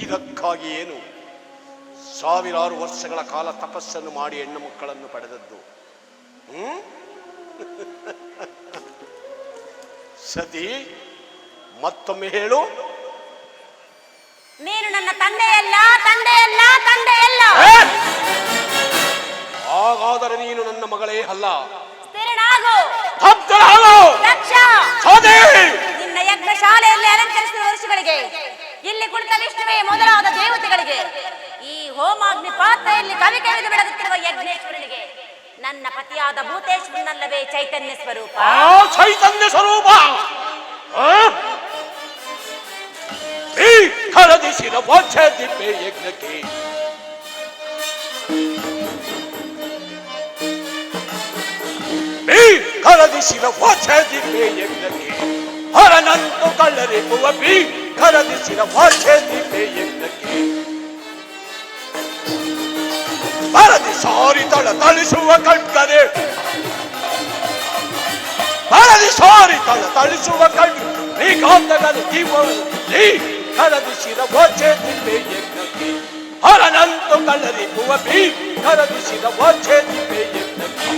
ಇದಕ್ಕಾಗಿ ಏನು ಸಾವಿರಾರು ವರ್ಷಗಳ ಕಾಲ ತಪಸ್ಸನ್ನು ಮಾಡಿ ಹೆಣ್ಣು ಮಕ್ಕಳನ್ನು ಪಡೆದದ್ದು? ಸತಿ, ಮತ್ತೊಮ್ಮೆ ಹೇಳು. ನೀನು ನನ್ನ ತಂದೆಯಲ್ಲ, ತಂದೆಯಲ್ಲ, ತಂದೆಯಲ್ಲ. ಹಾಗಾದರೆ ನೀನು ನನ್ನ ಮಗಳೇ ಅಲ್ಲ. ಸ್ಥಿರನಾಗು. ದಕ್ಷ, ನಿನ್ನ ಯಜ್ಞ ಶಾಲೆಯಲ್ಲಿ ಅಲಂಕರಿಸಿದ ವರ್ಷಗಳಿಗೆ, ಇಲ್ಲಿ ಕುಳಿತ ವಿಷ್ಣುವೇ ಮೊದಲಾದ ದೇವತೆಗಳಿಗೆ, ಈ ಹೋಮಾಗ್ನಿ ಪಾತ್ರೆಯಲ್ಲಿ ಕವಿ ಕವಿದು ಬೆಳಗುತ್ತಿರುವ ಯಜ್ಞೇಶ್ವರನಿಗೆ, ನನ್ನ ಪತಿಯಾದ ಭೂತೇಶ್ವರನಲ್ಲವೇ ಚೈತನ್ಯ ಸ್ವರೂಪ. ಚೈತನ್ಯ ಸ್ವರೂಪ ಈ ಖರದಿಸಿದ ವಾಚ್ಯ ದಿಬ್ಬೆ ಯಜ್ಞಕ್ಕೆ ಖರದಿಸಿದ ವಾಚ್ಯ ದಿಬ್ಬೆ ಯಜ್ಞಕ್ಕೆ ಹರನಂತು ಕಳ್ಳರಿಗುವ ಬಿ ಖರದಿಸಿದ ವಾಚ್ಯ ದಿಬ್ಬೆ ಯಜ್ಞಕ್ಕೆ ಭರದಿ ಸಾರಿ ತಳಿಸುವ ಕಟ್ಟರೆ ಭರದಿ ಸಾರಿ ತಳಿಸುವ ಕಟ್ಟು ಘಾತಕನ ಜೀವನಲ್ಲಿ ಖರದಿಸಿದ ವಾಚ್ಯ ದಿಬ್ಬೆ ಯಜ್ಞಕ್ಕೆ ಹರನಂತು ಕಳ್ಳರಿಗುವ ಬಿ ಖರದಿಸಿದ ವಾಚ್ಯ ದಿಬ್ಬೆ ಯಜ್ಞಕ್ಕೆ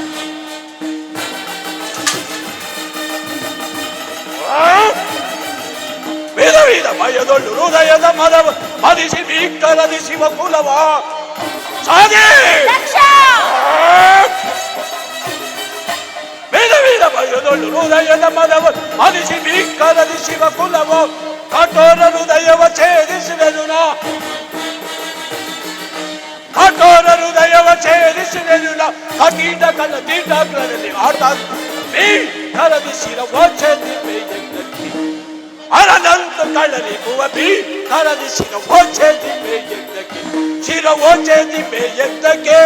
ವಿಧ ವಿಧ ಭಯದೊಳ್ಳು ಹೃದಯದ ಮದವ ಮದಿಸಿ ಭೀಕರದಿ ಶಿವ ಕುಲವ ಸಾಗೆ ವಿಧ ವಿಧ ಭಯದೊಳ್ಳು ಹೃದಯದ ಮದವ ಮದಿಸಿ ಭೀಕರದಿ ಶಿವ ಕುಲವ ಕಠೋರ ಹೃದಯವ ಛೇದಿಸಿದನು ನಾ ಕಠೋರ ಹೃದಯವ ಸೇರಿಸಿದೆನು ಕೀಟ ಕಲ ಕೀಟಗಳಲ್ಲಿ ಆಟ ಕರದಿಸಿರ ಓಚೆದಿಮೆ ಯಜ್ಞಕ್ಕೆ ಅನಂತ ಕಳಲಿ ಭುವಬಿ ಕರದಿಸಿರ ಓಚೆದಿಮೆ ಯಜ್ಞಕ್ಕೆ ಶಿರ ಓಚೆದಿಮೆ ಯಜ್ಞಕ್ಕೆ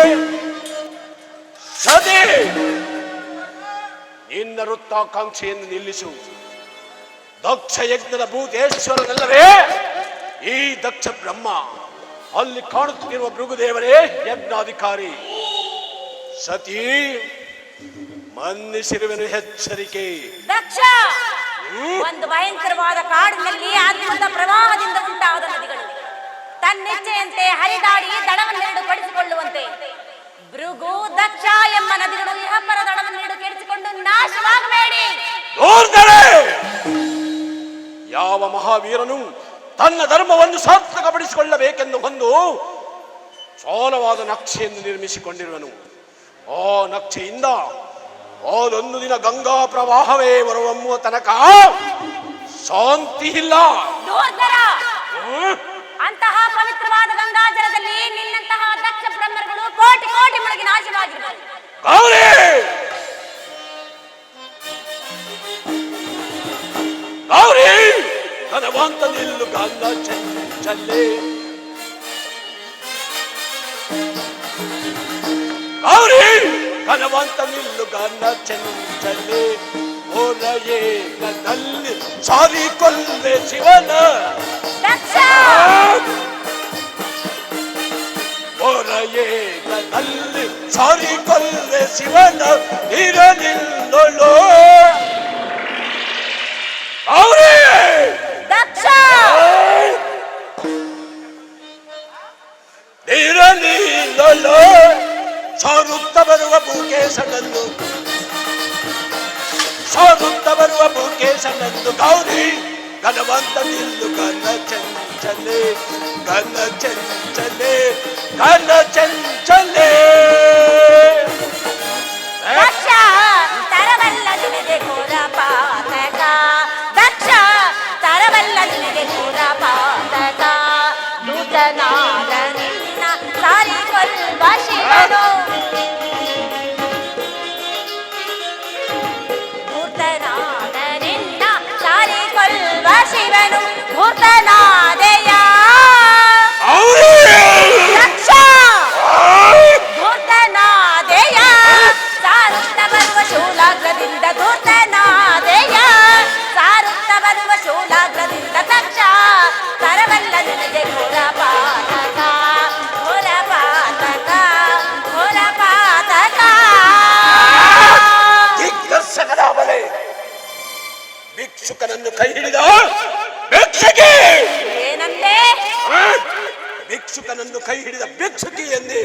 ಸದೇ ನಿನ್ನ ವೃತ್ತಾಕಾಂಕ್ಷೆಯನ್ನು ನಿಲ್ಲಿಸು. ದಕ್ಷ ಯಜ್ಞದ ಭೂತೇಶ್ವರನಲ್ಲವೇ ಈ ದಕ್ಷ ಬ್ರಹ್ಮ? ಅಲ್ಲಿ ಕಾಣುತ್ತಿರುವ ಭೃಗುದೇವರೇ ಯಜ್ಞಾಧಿಕಾರಿ. ಸತಿ ಮನ್ನಿಸಿರುವೆನು, ಎಚ್ಚರಿಕೆ. ದಕ್ಷ, ಒಂದು ಭಯಂಕರವಾದ ಕಾಡಿನಲ್ಲಿ ಅದ್ಭುತ ಪ್ರವಾಹದಿಂದ ಉಂಟಾದ ನದಿಗಳು ತನ್ನಿಚ್ಛೆಯಂತೆ ಹರಿದಾಡಿ ದಡವನ್ನೆರಡು ಪಡಿಸಿಕೊಳ್ಳುವಂತೆ ಭೃಗು ದಕ್ಷ ಎಂಬ ನದಿಗಳು ಇಹಪರ ದಡವನ್ನೆರಡು ಕೆಡಿಸಿಕೊಂಡು ನಾಶವಾಗಬೇಡಿ. ಯಾವ ಮಹಾವೀರನು ತನ್ನ ಧರ್ಮವನ್ನು ಸಾರ್ಥಕಪಡಿಸಿಕೊಳ್ಳಬೇಕೆಂದು ಒಂದು ಸೋಲವಾದ ನಕ್ಷೆಯನ್ನು ನಿರ್ಮಿಸಿಕೊಂಡಿರುವನು. ಆ ನಕ್ಷೆಯಿಂದ ಅದೊಂದು ದಿನ ಗಂಗಾ ಪ್ರವಾಹವೇ ಹೊರಹೊಮ್ಮುವ ತನಕ ಶಾಂತಿ ಇಲ್ಲ. ಅಂತಹ ಪವಿತ್ರವಾದ ಗಂಗಾಜಲದಲ್ಲಿ ನಿನ್ನಂತಹ ದಕ್ಷ ಬ್ರಹ್ಮರುಗಳು ಕೋಟಿ ಕೋಟಿ ಮುಳುಗಿ ನಾಶವಾಗಿರುವರು. ಗೌರಿ, ಗೌರಿ, ಧನವಂತ ನಿಲ್ಲು ಗಂಗ ಚಲ್ಲೆ. ಗೌರಿ, ಧನವಂತ ನಿಲ್ಲು ಗಂಗ ಚಲ್ಲೆ. ಓಲಯೇ ನಲ್ಲಿ ಸಾರಿ ಕೊಲ್ಲೆ ಶಿವನ. ದಕ್ಷ, ಓಲಯೇ ನಲ್ಲಿ ಸಾರಿ ಕೊಲ್ಲೆ ಶಿವನ ಇರಲಿಲ್ಲೊಳು. ಗೌರಿ, ದಕ್ಷ, ಇರಲಿಲ್ಲೊಳು ಸಾರುತ್ತ ಬರುವ ಭೂಕೇಶನನ್ನು, ಸಾರುತ್ತ ಬರುವ ಭೂಕೇಶನನ್ನು. ಗೌರಿ, ಘನವಂತ ನಿಲ್ಲು ಘನ ಚಂಚಲೆ, ಘನ ಚಂಚಲೆ, ಘನ ಚಂಚಲೆ. ದಕ್ಷ, ತರವಲ್ಲ ನಿನಗೆ ಘೋರ ಪಾತಕ. ದಕ್ಷ, ತರವಲ್ಲ ನಿನಗೆ ಘೋರ ಪಾತಕ. ನೂತನಾದ ನಿನ್ನ ಸಾರಿ ಕೊಲ್ವ ಶಿವನು. ನೂತನಾದ ನಿನ್ನ ಸಾರಿ ಕೊಲ್ವ ಶಿವನು. ಧೂರ್ತನಾದೆಯ ದಕ್ಷ, ಧೂರ್ತನಾದೆಯ ಸಾರುತ್ತ ಬರುವ ಶೂಲಾಗ್ರದಿಂದ. ಧೂರ್ತನಾದೆಯ ಸಾರುತ್ತ ಬರುವ ಶೂಲಾಗ್ರದಿಂದ. ದಕ್ಷ, ತರವಲ್ಲ ನಿನಗೆ ಘೋರ ಪಾತಕ, ಘೋರ ಪಾತಕ, ಘೋರ ಪಾತಕ. ದಿಗ್ದರ್ಶಕದ ಬಲೆ ಭಿಕ್ಷುಕನನ್ನು ಕೈ ಹಿಡಿದ ಭಿಕ್ಷುಕಿ. ಏನಂದೆ? ಭಿಕ್ಷುಕನನ್ನು ಕೈ ಹಿಡಿದ ಭಿಕ್ಷುಕಿ ಎಂದೇ.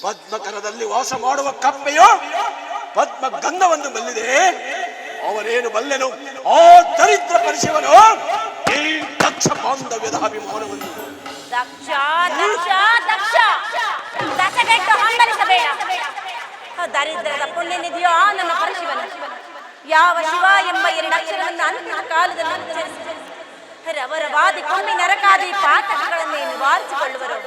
ಪದ್ಮಕರದಲ್ಲಿ ವಾಸ ಮಾಡುವ ಕಪ್ಪೆಯು ಪದ್ಮ ಗಂಧವನ್ನು ಬಲ್ಲಿದೆ. ಅವನೇನು ಬಲ್ಲೆನು ಆ ದರಿದ್ರ ಪರಿಶಿವನು ಈ ದಕ್ಷ ಬಾಂಧವ್ಯದ ಅಭಿಮಾನವನ್ನು. ದಕ್ಷ, ದಕ್ಷ, ದಕ್ಷ, ದಶಗೆಟ್ಟು ಹಂಬಲಿಸಬೇಡ. ದರಿದ್ರದ ಪುಣ್ಯ ನಿಧಿಯೋ ನನ್ನ ಪರಶಿವನು. ಯಾವ ಶಿವ ಎಂಬ ಎರಡು ಅಕ್ಷರವನ್ನು ಅಂತಿಮ ಕಾಲದಲ್ಲಿ ಉಚ್ಚರಿಸಿ ರವರವಾದಿ ಕೊಂಬಿ ನರಕಾದಿ ಪಾತಕಗಳನ್ನೇ ನಿವಾರಿಸಿಕೊಳ್ಳುವರು.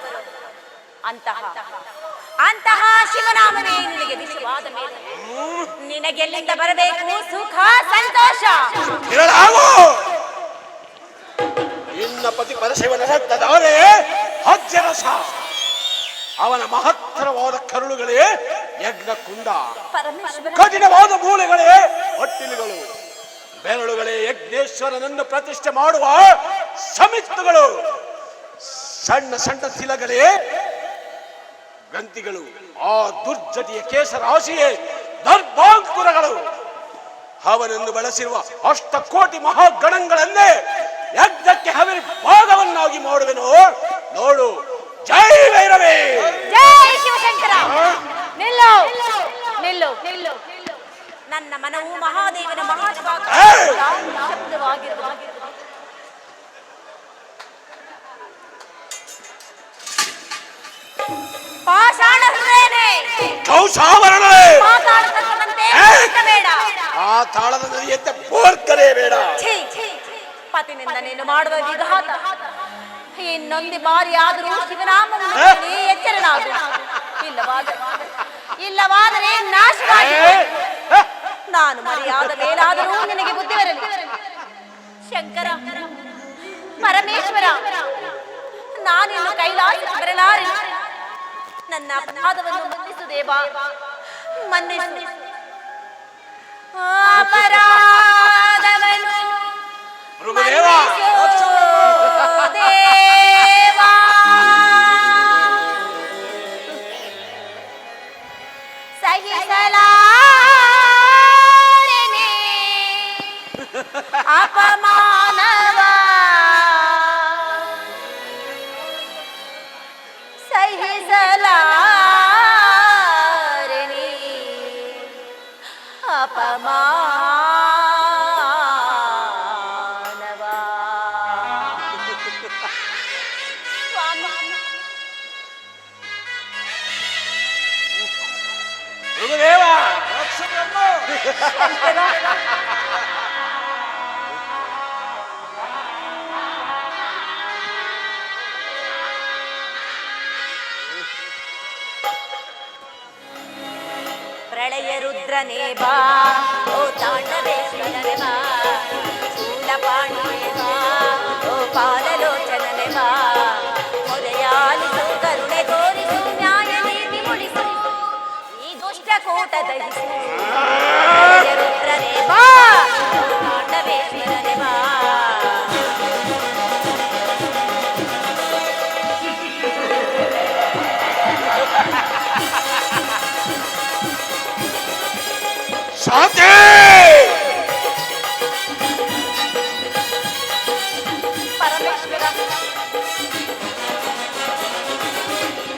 ಅಂತಹ ಶಿವನಾಮವೇ ನಿನಗೆ ವಿಷವಾದ ಮೇಲೆ ನಿನಗೆಲ್ಲಿಂದ ಬರಬೇಕು ಸುಖ ಸಂತೋಷ? ಇನ್ನ ಪತಿ ಪರಶಿವನ ರಕ್ತದವರೇ ಅಜ್ಜರಸ. ಅವನ ಮಹತ್ತರವಾದ ಕರುಳುಗಳೇ ಯಜ್ಞ ಕುಂಡ, ಕಠಿಣವಾದ ಮೂಳೆಗಳೇ ಹೊಟ್ಟಿಲುಗಳು, ಬೆರಳುಗಳೇ ಯಜ್ಞೇಶ್ವರನನ್ನು ಪ್ರತಿಷ್ಠೆ ಮಾಡುವ ಸಮಿತ್ತುಗಳು, ಸಣ್ಣ ಸಣ್ಣ ಶಿಲಗಳೇ ಗ್ರಂಥಿಗಳು, ಆ ದುರ್ಜಟಿಯ ಕೇಸರಾಶಿಯೇ ದರ್ಭಾಂಕುರಗಳು. ಅವನನ್ನು ಬಳಸಿರುವ ಅಷ್ಟಕೋಟಿ ಮಹಾಗಣಗಳನ್ನೇ ಯಜ್ಞಕ್ಕೆ ಹವಿರಿ ಭಾಗವನ್ನಾಗಿ ಮಾಡುವೆನು. ನೋಡು. ಜೈ ಭೈರವೇ, ಜೈ ಶಿವಶಂಕರ. ನಿಲ್ಲು, ನಿಲ್ಲು, ನಿಲ್ಲು. ನನ್ನ ಮನವು ಮಹಾದೇವನ ಶಬ್ದವಾಗಿರುವುದು. ಪಾಷಾಣ ಹೃದಯನೇ, ಕೌಶಾವರಣವೇ, ಮಾತಾಡತಕ್ಕಂತೆ ಬೇಡ. ಆ ತಾಳದ ನದಿಯಂತೆ ಬೋರ್ಕರೇ ಬೇಡ. ಪತಿನಿಂದ ನೀನು ಮಾಡುವ ವಿಘಾತ ಇನ್ನೊಂದು ಬಾರಿ ಆದರೂ ಶಿವನಾಮವನ್ನು ಎಚ್ಚರನಾಗು. ಇಲ್ಲವಾದರೆ ನಾಶವಾಗಿ ನಾನು ಮರೆಯಾದ ಮೇಲಾದರೂ ನಿನಗೆ ಬುದ್ಧಿ ಬರಲಿ. ಶಂಕರ, ಪರಮೇಶ್ವರ, ನಾನಿನ್ನು ಕೈಲಾಸಕ್ಕೆ ಬರಲಾರೆ. ನನ್ನ ಅಪರಾಧವನ್ನು ಮನ್ನಿಸು ದೇವಾ, ಮನ್ನಿಸು. ಅಪರಾಧವನ್ನು ಮೃಗದೇವ, ಮನ್ನಿಸು ದೇವಾ. ಸಹಿಸಲಾರೆನೆ ಅಪಮಾನವ, ಸಹಿಸಲಾರೆನೆ ಅಪಮಾನವ. ಸ್ವಾಮಿ, ಮೃಗದೇವ, ಪ್ರಳಯ ರುದ್ರನೇ ಬಾ, ಓ ತಾಂಡವೇಶ್ವರನೇ ಬಾ, ಶೂಲಪಾಣಿಯೇ ಬಾ, ಓ ಪಾಲಲೋಚನನೇ ಬಾ, ಮೊರೆಯಾಲಿಸು, ಕರುಣೆ ತೋರಿಸು, ನ್ಯಾಯ ನೀತಿ ಮುಡಿಸು, ಈ ದುಷ್ಟ ಕೂಟ ದಹಿಸು. ಪ್ರಳಯ ರುದ್ರನೇ ಬಾ, ಓ ತಾಂಡವೇಶ್ವರನೇ ಬಾ. ಶಾಂತಿ. ಪರಮೇಶ್ವರ,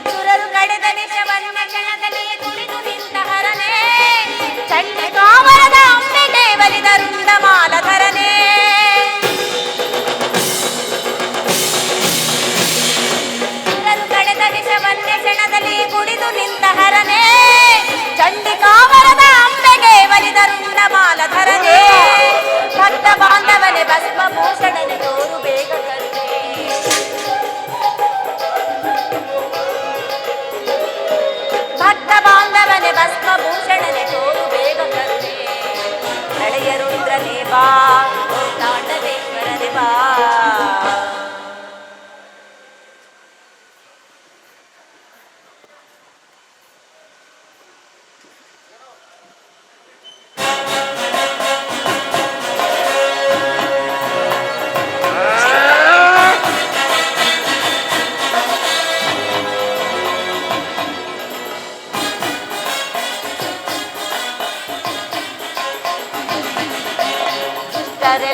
ಸುರರು ಕಡೆದ ನಿಶವನ್ನ ಕ್ಷಣದಲ್ಲಿ ಕುಳಿತು ನಿಂತ ಹರನೇ, ಚಂಡಿಕಾವರದ ಅಂಬೆಗೆ ಬಲಿದರುಂಡ ಮಾಲಧರನೇ. ಸುರರು ಕಡೆದ ನಿಶವನ್ನ ಕ್ಷಣದಲ್ಲಿ ಕುಳಿತು ನಿಂತ ಹರನೇ, ಚಂಡಿಕಾವರದ ಅಂಬೆಗೆ ಬಲಿದರುಂಡ ಮಾಲಧರನೇ. ಭಕ್ತ ಬಾಂಧವನೆ ಭಸ್ಮಭೂಷಣನೆ ತೋರು ಬೇಗ ಕರುಣೆ. ಭಕ್ತ ಬಾಂಧವನೆ ಭಸ್ಮಭೂಷಣನೆ ತೋರು ಬೇಗ ಕರುಣೆ. ಪ್ರಳಯ ರುದ್ರನೇ ಬಾ, ಓ ತಾಂಡವೇಶ್ವರನೇ ಬಾ.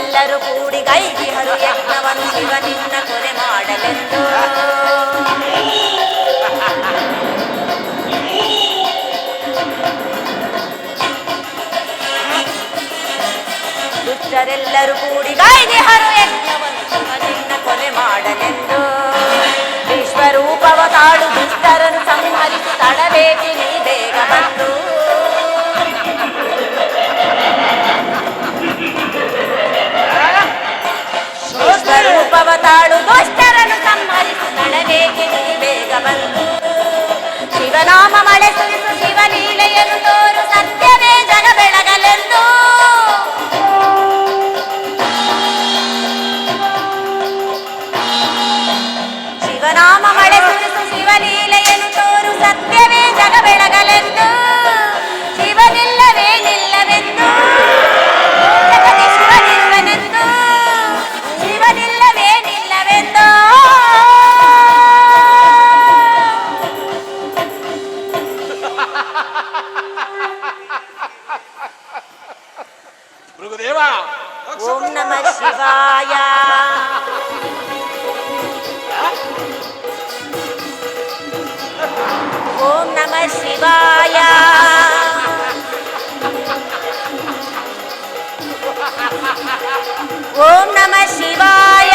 ಎಲ್ಲರೂ ಕೂಡಿ ಗೈದಿಹರು ಯಜ್ಞವನ್ನು ಶಿವನಿನ್ನ ಕೊಲೆ ಮಾಡಲೆಂದು. ದುಷ್ಟರೆಲ್ಲರೂ ಕೂಡಿ ಗೈದಿಹರು ಯಜ್ಞವನ್ನು ಶಿವನಿನ್ನ ಕೊಲೆ ಮಾಡಲೆಂದು. ವಿಶ್ವರೂಪವ ತಾಳು ದುಷ್ಟರನ್ನು ಸಂಹರಿಸಿ ತಡಬೇಕಿ ನೀ ಬೇಗ ಬಂದು. ವಿಶ್ವರೂಪವ ತಾಳು ದುಷ್ಟರನ್ನು ಸಂಹರಿಸಿ ತಡಬೇಕಿ ನೀ ಬೇಗ ಬಂದು. ಶಿವನಾಮ ಮಳೆ ಸುರಿಸು, ಶಿವಲೀಲೆಯನ್ನು ತೋರು, ಸತ್ಯವೇ ಜಗ ಬೆಳಗಲೆಂದು. ಶಿವನಾಮ ಮಳೆ ಸುರಿಸು, ಶಿವಲೀಲೆಯನ್ನು ತೋರು, ಸತ್ಯವೇ ಜಗ ಬೆಳಗಲೆಂದು. ಶಿವನಿಲ್ಲವೇ ನಿಲ್ಲವೆಂದು, ಜಗದಿ ಶಿವನಿರುವನೆಂದು, ಶಿವನಿಲ್ಲವೇ ನಿಲ್ಲವೆಂದು. ಮೃಗದೇವ, ಓಂ ನಮಃ ಶಿವಾಯ. ಓಂ ನಮಃ ಶಿವಾಯ. ಓಂ ನಮಃ ಶಿವಾಯ.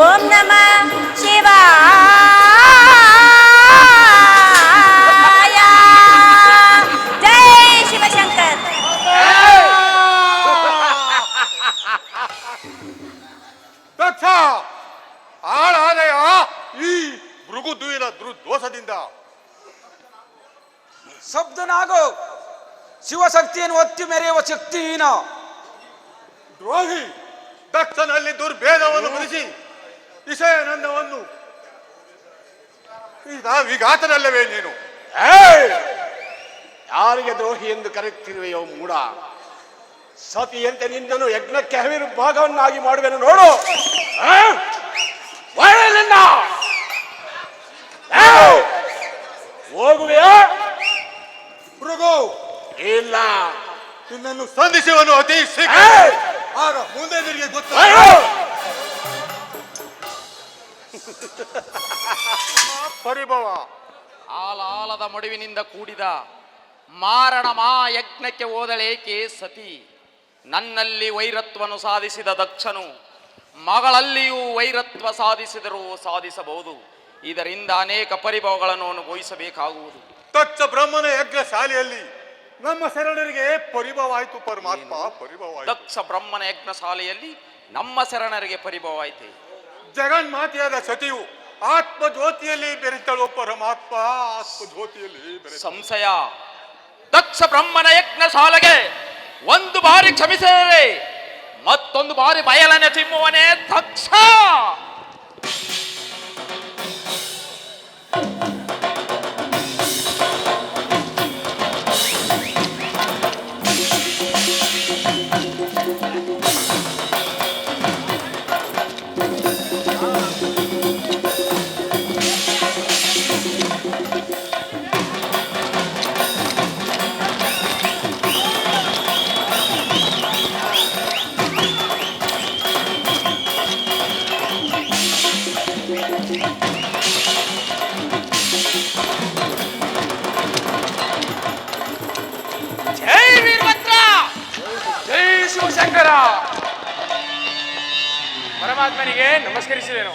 ಓಂ ನಮಃ ಶಿವಾಯ. ಜೈ ಶಿವಶಂಕರ್. ಭೃಗುದ್ವಿನ ದೋಷದಿಂದ ಶಬ್ದನಾಗೋ ಶಿವಶಕ್ತಿಯನ್ನು ಒತ್ತಿ ಮೆರೆಯುವ ಶಕ್ತಿಹೀನ ದ್ರೋಹಿ ದಕ್ಷನಲ್ಲಿ ದುರ್ಭೇದವನ್ನು ಮುರಿಸಿ ವಿಷಯಾನಂದವನ್ನು ವಿಘಾತನಲ್ಲವೇ ನೀನು? ಯಾರಿಗೆ ದ್ರೋಹಿ ಎಂದು ಕರೆಯುತ್ತಿರುವೆಯೋ ಮೂಡ? ಸತಿಯಂತೆ ನಿನ್ನನ್ನು ಯಜ್ಞಕ್ಕೆ ಹವಿರು ಭಾಗವನ್ನಾಗಿ ಮಾಡುವೆನು ನೋಡು. ಹೋಗುವೆಯಾ? ಭೃಗು ಇಲ್ಲ, ನಿನ್ನನ್ನು ಸಂಧಿಸುವನು ಅತಿ ಶೀಘ್ರ. ಆಗ ಮುಂದೆ ನಿನಗೆ ಗೊತ್ತ. ಪರಿಭವ ಆಲಾಲದ ಮಡುವಿನಿಂದ ಕೂಡಿದ ಮಾರಣ ಮಾ ಯಜ್ಞಕ್ಕೆ ಹೋದಳೇಕೆ ಸತಿ. ನನ್ನಲ್ಲಿ ವೈರತ್ವವನ್ನು ಸಾಧಿಸಿದ ದಕ್ಷನು ಮಗಳಲ್ಲಿಯೂ ವೈರತ್ವ ಸಾಧಿಸಿದರೂ ಸಾಧಿಸಬಹುದು. ಇದರಿಂದ ಅನೇಕ ಪರಿಭವಗಳನ್ನು ಅನುಭವಿಸಬೇಕಾಗುವುದು. ದಕ್ಷ ಬ್ರಹ್ಮನ ಯಜ್ಞ ಶಾಲೆಯಲ್ಲಿ ನಮ್ಮ ಶರಣರಿಗೆ ಪರಿಭವಾಯಿತು ಪರಮಾತ್ಮ, ಪರಿಭವಾಯಿತು. ದಕ್ಷ ಬ್ರಹ್ಮನ ಯಜ್ಞ ಶಾಲೆಯಲ್ಲಿ ನಮ್ಮ ಶರಣರಿಗೆ ಪರಿಭವವಾಯಿತೆ. ಜಗನ್ಮಾತೆಯಾದ ಸತಿಯು ಆತ್ಮಜ್ಯೋತಿಯಲ್ಲಿ ಬೆರೆತಳು ಪರಮಾತ್ಮ, ಆತ್ಮಜ್ಯೋತಿಯಲ್ಲಿ ಬೆರೆತ. ಸಂಶಯ ದಕ್ಷ ಬ್ರಹ್ಮನ ಯಜ್ಞ ಶಾಲೆಗೆ ಒಂದು ಬಾರಿ ಕ್ಷಮಿಸಿದರೆ ಮತ್ತೊಂದು ಬಾರಿ ಬಯಲನೆ ಚಿಮ್ಮುವನೇ ದಕ್ಷ. ಜೈ ವೀರಭದ್ರ, ಜೈ ಶಿವಶಂಕರ. ಪರಮಾತ್ಮನಿಗೆ ನಮಸ್ಕರಿಸಿದೆನು.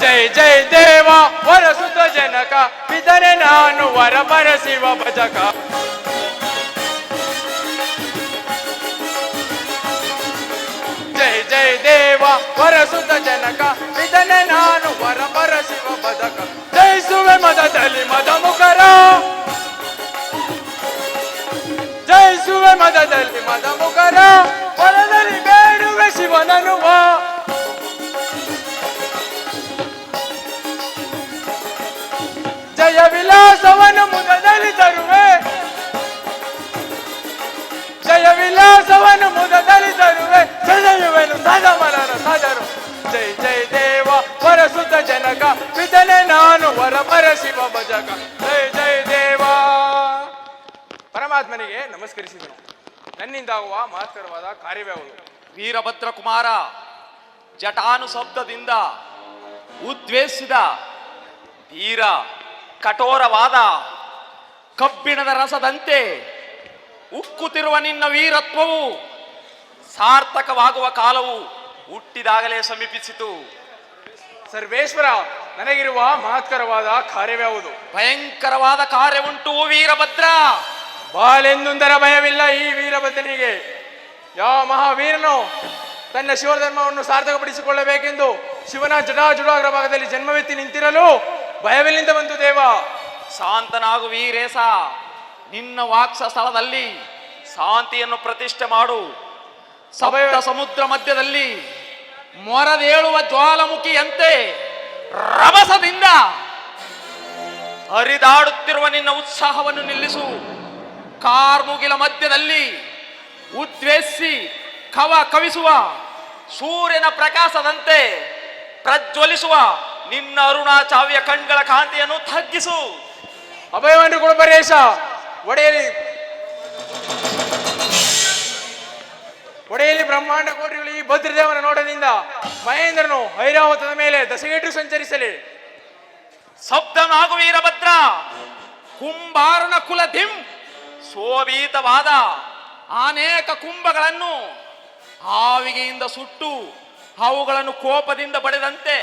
ಜೈ ಜೈ ದೇವ ವರಸುತ ಜನಕ ಪಿತನೆ ನಾನು ವರ ಪರಶಿವ ಭಜಕ. ಜೈ ಜೈ ದೇವ ವರಸುತ ಜನಕ ಪಿತನೆ ನಾನು ವರ ಪರಶಿವ ಭಜಕ. ಜಯಿಸುವೆ ಮದದಲ್ಲಿ ಮದ ಮುಖರ, ಜಯಿಸುವೆ ಮದದಲ್ಲಿ ಮದ ಮುಖರ, ಹೊಲದಲ್ಲಿ ಬೇಡುವೆ ಶಿವನನುವ. ಜಯ ವಿಲಾಸವನ್ನು ಮುದದಲ್ಲಿ ತರುವೆ, ಜಯ ವಿಲಾಸವನ್ನು ಮುದದಲ್ಲಿ ತರುವೆ, ಸದಯುವೆನು ಸದಮಲರ ಸದರು. ಜೈ ಜೈ ದೇವ ವರಸುತ ಜನಕ ಪಿತನೆ ನಾನು ವರ ಪರಶಿವ ಭಜಕ. ಜೈ ಜೈ ದೇವ. ಪರಮಾತ್ಮನಿಗೆ ನಮಸ್ಕರಿಸಿದನು. ನನ್ನಿಂದಾಗುವ ಮಹತ್ತರವಾದ ಕಾರ್ಯವ್ಯಾವುದು? ವೀರಭದ್ರ ಕುಮಾರ ಜಟಾನು ಶಬ್ದದಿಂದ ಉದ್ವೇಷಿಸಿದ ಧೀರ ಕಠೋರವಾದ ಕಬ್ಬಿಣದ ರಸದಂತೆ ಉಕ್ಕುತ್ತಿರುವ ನಿನ್ನ ವೀರತ್ವವು ಸಾರ್ಥಕವಾಗುವ ಕಾಲವು ಹುಟ್ಟಿದಾಗಲೇ ಸಮೀಪಿಸಿತು. ಸರ್ವೇಶ್ವರ, ನನಗಿರುವ ಮಹತ್ಕರವಾದ ಕಾರ್ಯವ್ಯಾವುದು? ಭಯಂಕರವಾದ ಕಾರ್ಯವುಂಟು ವೀರಭದ್ರ. ಬಾಲೆಂದುದರ ಭಯವಿಲ್ಲ ಈ ವೀರಭದ್ರನಿಗೆ. ಯಾವ ಮಹಾವೀರನು ತನ್ನ ಶಿವಧರ್ಮವನ್ನು ಸಾರ್ಥಕಪಡಿಸಿಕೊಳ್ಳಬೇಕೆಂದು ಶಿವನ ಜಟಾಜುಡಾಗ್ರ ಭಾಗದಲ್ಲಿ ಜನ್ಮವೆತ್ತಿ ನಿಂತಿರಲು ಭಯವಿಲ್ಲಿಂದ ಬಂತು ದೇವ. ಶಾಂತನಾಗು ವೀರೇಶ. ನಿನ್ನ ವಾಕ್ಸ ಸ್ಥಳದಲ್ಲಿ ಶಾಂತಿಯನ್ನು ಪ್ರತಿಷ್ಠೆ ಮಾಡು. ಸಪ್ತ ಸಮುದ್ರ ಮಧ್ಯದಲ್ಲಿ ಮೊರದೇಳುವ ಜ್ವಾಲಮುಖಿಯಂತೆ ರಭಸದಿಂದ ಹರಿದಾಡುತ್ತಿರುವ ನಿನ್ನ ಉತ್ಸಾಹವನ್ನು ನಿಲ್ಲಿಸು. ಕಾರ್ಮುಗಿಲ ಮಧ್ಯದಲ್ಲಿ ಉದ್ವೇಷಿಸಿ ಕವಿಸುವ ಸೂರ್ಯನ ಪ್ರಕಾಶದಂತೆ ಪ್ರಜ್ವಲಿಸುವ ನಿನ್ನ ಅರುಣಾಚಾವ್ಯ ಕಣ್ಗಳ ಕಾಂತಿಯನ್ನು ತಗ್ಗಿಸು. ಅಭಯವನ್ನು ಕೊಡು ಪರೇಶ. ಒಡೆಯಲ್ಲಿ ಬ್ರಹ್ಮಾಂಡ ಕೋಟಿಗಳು ಈ ಭದ್ರದೇವನ ನೋಟದಿಂದ ಮಹೇಂದ್ರನು ಐರಾವತದ ಮೇಲೆ ದಸಗೇಟು ಸಂಚರಿಸಲಿ. ಶಬ್ದನಾಗು ವೀರಭದ್ರ. ಕುಂಬಾರನ ಕುಲಧಿಂ ಶೋಭಿತವಾದ ಅನೇಕ ಕುಂಭಗಳನ್ನು ಹಾವಿಗೆಯಿಂದ ಸುಟ್ಟು ಅವುಗಳನ್ನು ಕೋಪದಿಂದ ಬಡಿದಂತೆ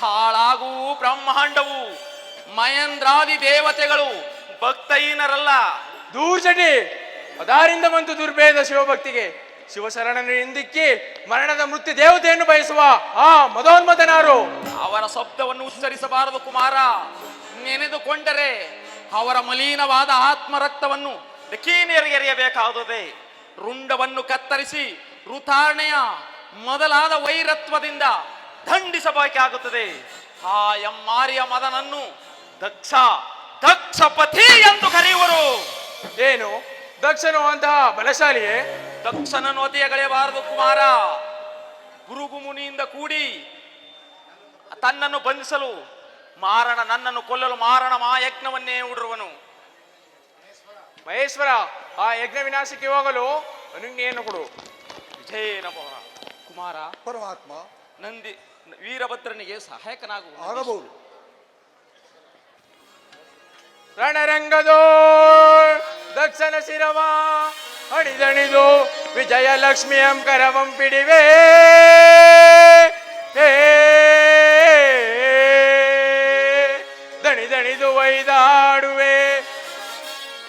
ಹಾಳಾಗೂ ಬ್ರಹ್ಮಾಂಡವು. ಮಹೇಂದ್ರಾದಿ ದೇವತೆಗಳು ಭಕ್ತಹೀನರಲ್ಲ. ದೂರ್ಜಟಿ ಅದಾರಿಂದ ಬಂತು ದುರ್ಭೇದ ಶಿವಭಕ್ತಿಗೆ. ಶಿವಶರಣನು ಹಿಂದಿಕ್ಕಿ ಮರಣದ ಮೃತ್ಯು ದೇವತೆಯನ್ನು ಬಯಸುವ ಆ ಮದೋನ್ಮತನಾರು. ಅವರ ಶಬ್ದವನ್ನು ಉಚ್ಚರಿಸಬಾರದು ಕುಮಾರ. ನೆನೆದುಕೊಂಡರೆ ಅವರ ಮಲೀನವಾದ ಆತ್ಮರಕ್ತವನ್ನು ಎರಿಯಬೇಕಾಗುತ್ತದೆ. ರುಂಡವನ್ನು ಕತ್ತರಿಸಿ ಋತಾರ್ಣೆಯ ಮೊದಲಾದ ವೈರತ್ವದಿಂದ ದಂಡಿಸಬೇಕಾಗುತ್ತದೆ. ಆ ಎಮ್ಮಾರಿಯ ಮದನನ್ನು ದಕ್ಷಪತಿ ಎಂದು ಕರೆಯುವರು. ಏನು ದಕ್ಷನು ಅಂತಹ ಬಲಶಾಲಿಯೇ? ದಕ್ಷನನ್ನು ಅತಿಯಗಳೆಯಬಾರದು ಕುಮಾರ. ಭೃಗು ಮುನಿಯಿಂದ ಕೂಡಿ ತನ್ನನ್ನು ಬಂಧಿಸಲು ನನ್ನನ್ನು ಕೊಲ್ಲಲು ಮಾರಣ ಯಜ್ಞವನ್ನೇ ಹೂಡಿರುವನು. ಮಹೇಶ್ವರ, ಆ ಯಜ್ಞ ವಿನಾಶಕ್ಕೆ ಹೋಗಲು ಅನುಜ್ಞೆಯನ್ನು ಕೊಡು. ವಿಜಯನ ಕುಮಾರ ಪರಮಾತ್ಮ ನಂದಿ ವೀರಭದ್ರನಿಗೆ ಸಹಾಯಕನಾಗುವ ಆಗಬಹುದು. ರಣರಂಗದೋ ದಕ್ಷನ ಶಿರವ ಅಣಿದಣಿದು ವಿಜಯಲಕ್ಷ್ಮಿಯಂ ಕರವಂ ಪಿಡಿವೆ. ದಣಿದಣಿದು ಒಯ್ದಾಡುವೆ,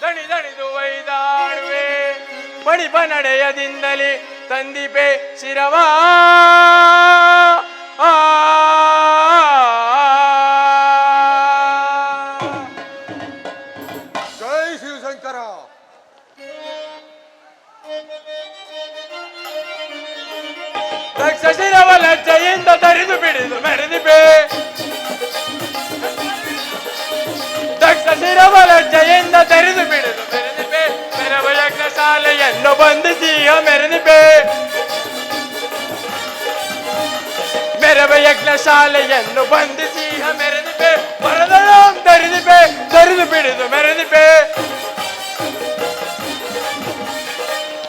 ದಣಿದಣಿದು ಒಯ್ದಾಡುವೆ, ಬಣಿಪ ನಡೆಯದಿಂದಲೇ ತಂದಿಪೆ ಶಿರವ. ಜೈ ಶಿವಶಂಕರ. ದಕ್ಷ ಶಿರವ ಲಜ್ಜೆಯಿಂದ ತರಿದು ಬಿಡಿದು ಮೆರೆದಿಪೆ. ದಕ್ಷ ಶಿರವ ಲಜ್ಜೆಯಿಂದ ತರಿದು ಬಿಡಿದು ಮೆರೆದಿಪೆ. ಮೆರವ ಯಜ್ಞ ಶಾಲೆಯನ್ನು ಬಂಧಿಸಿ ಮೆರೆದಿಪೆ. ಮೆರವ ಯಜ್ಞ ಶಾಲೆಯನ್ನು ಬಂಧಿಸಿ ಮೆರೆದಿಪೆ. ವರದಳು ತರಿದಿಪೆ, ತರಿದು ಬಿಡಿದು ಮೆರೆದಿಪೆ.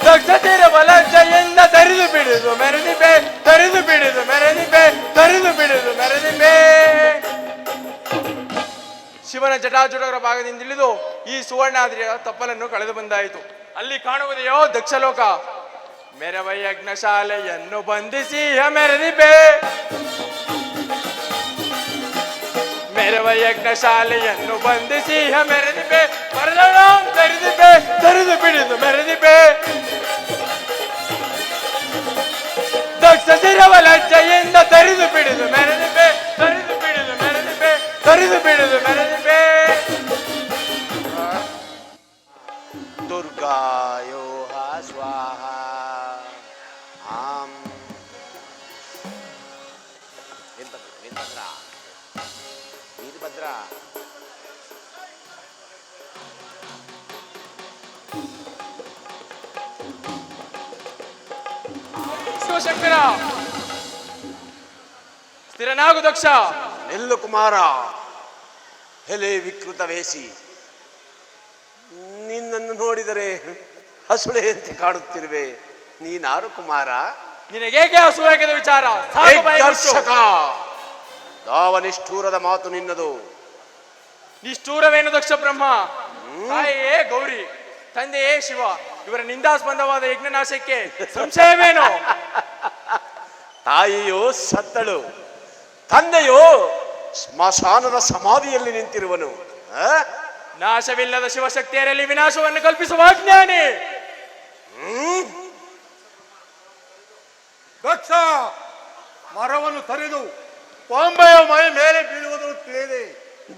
ದಕ್ಷ ಶಿರವ ಲಜ್ಜೆಯಿಂದ ತರಿದು ಬಿಡಿದು ಮೆರೆದಿಪೆ. ತರಿದು ಬಿಡಿದು ಮೆರೆದಿಪೆ, ತರಿದು ಬಿಡಿದು ಮೆರೆದಿಪೆ. ಶಿವನ ಜಟಾಜುಟರ ಭಾಗದಿಂದ ಇಳಿದು ಈ ಸುವರ್ಣಾದ್ರಿಯ ತಪ್ಪಲನ್ನು ಕಳೆದು ಬಂದಾಯಿತು. ಅಲ್ಲಿ ಕಾಣುವುದೆಯೋ ದಕ್ಷಲೋಕ. ಮೆರವ ಯಜ್ಞ ಶಾಲೆಯನ್ನು ಬಂಧಿಸಿ ಮೆರೆದಿಪೆ. ಮೆರವ ಯಜ್ಞ ಶಾಲೆಯನ್ನು ಬಂಧಿಸಿ ಮೆರೆದಿಪೆ. ವರದಳು ತರಿದಿಪೆ, ತರಿದು ಬಿಡಿದು ಮೆರೆದಿಪೆ. ದಕ್ಷ ಶಿರವ ಲಜ್ಜೆಯಿಂದ ತರಿದು ಬಿಡಿದು ಮೆರೆದಿಪೆ. ತರಿದು ಬಿಡಿದು ಮೆರೆದಿಪೆ, ತರಿದು ಬಿಡಿದು ಮೆರೆದಿಪೆ. ದುರ್ಗಾಯೋಹ ಸ್ವಾಹ. ಆಂ ವೀರಭದ್ರ, ವೀರಭದ್ರ. ಶಿವಶಂಕರ, ಸ್ಥಿರನಾಗು ದಕ್ಷ. ನಿಲ್ಲು ಕುಮಾರ. ಎಲೆ ವಿಕೃತ ವೇಸಿ, ನಿನ್ನನ್ನು ನೋಡಿದರೆ ಹಸುಳೆಯಂತೆ ಕಾಡುತ್ತಿರುವೆ. ನೀನಾರು ಕುಮಾರ? ನಿನಗೇಕೆ ಅಸೂಯೆದ ವಿಚಾರ? ಸಾಕು ಬಾಯಿ ಮುಚ್ಚು. ದರ್ಶಕ, ಯಾವ ನಿಷ್ಠೂರದ ಮಾತು ನಿನ್ನದು? ನಿಷ್ಠೂರವೇನು ದಕ್ಷ ಬ್ರಹ್ಮ? ತಾಯಿಯೇ ಗೌರಿ, ತಂದೆಯೇ ಶಿವ, ಇವರ ನಿಂದಾಸ್ಪಂದವಾದ ಯಜ್ಞನಾಶಕ್ಕೆ ಸಂಶಯವೇನು? ತಾಯಿಯೋ ಸತ್ತಳು, ತಂದೆಯೋ ಸ್ಮಶಾನದ ಸಮಾಧಿಯಲ್ಲಿ ನಿಂತಿರುವನು. ನಾಶವಿಲ್ಲದ ಶಿವಶಕ್ತಿಯರಲ್ಲಿ ವಿನಾಶವನ್ನು ಕಲ್ಪಿಸುವ ಅಜ್ಞಾನಿ. ದಕ್ಷ ಮರವನ್ನು ತರಿದು ಕೊಂಬೆಯ ಮೈ ಮೇಲೆ ಬೀಳುವುದು ತಿಳಿದೆ.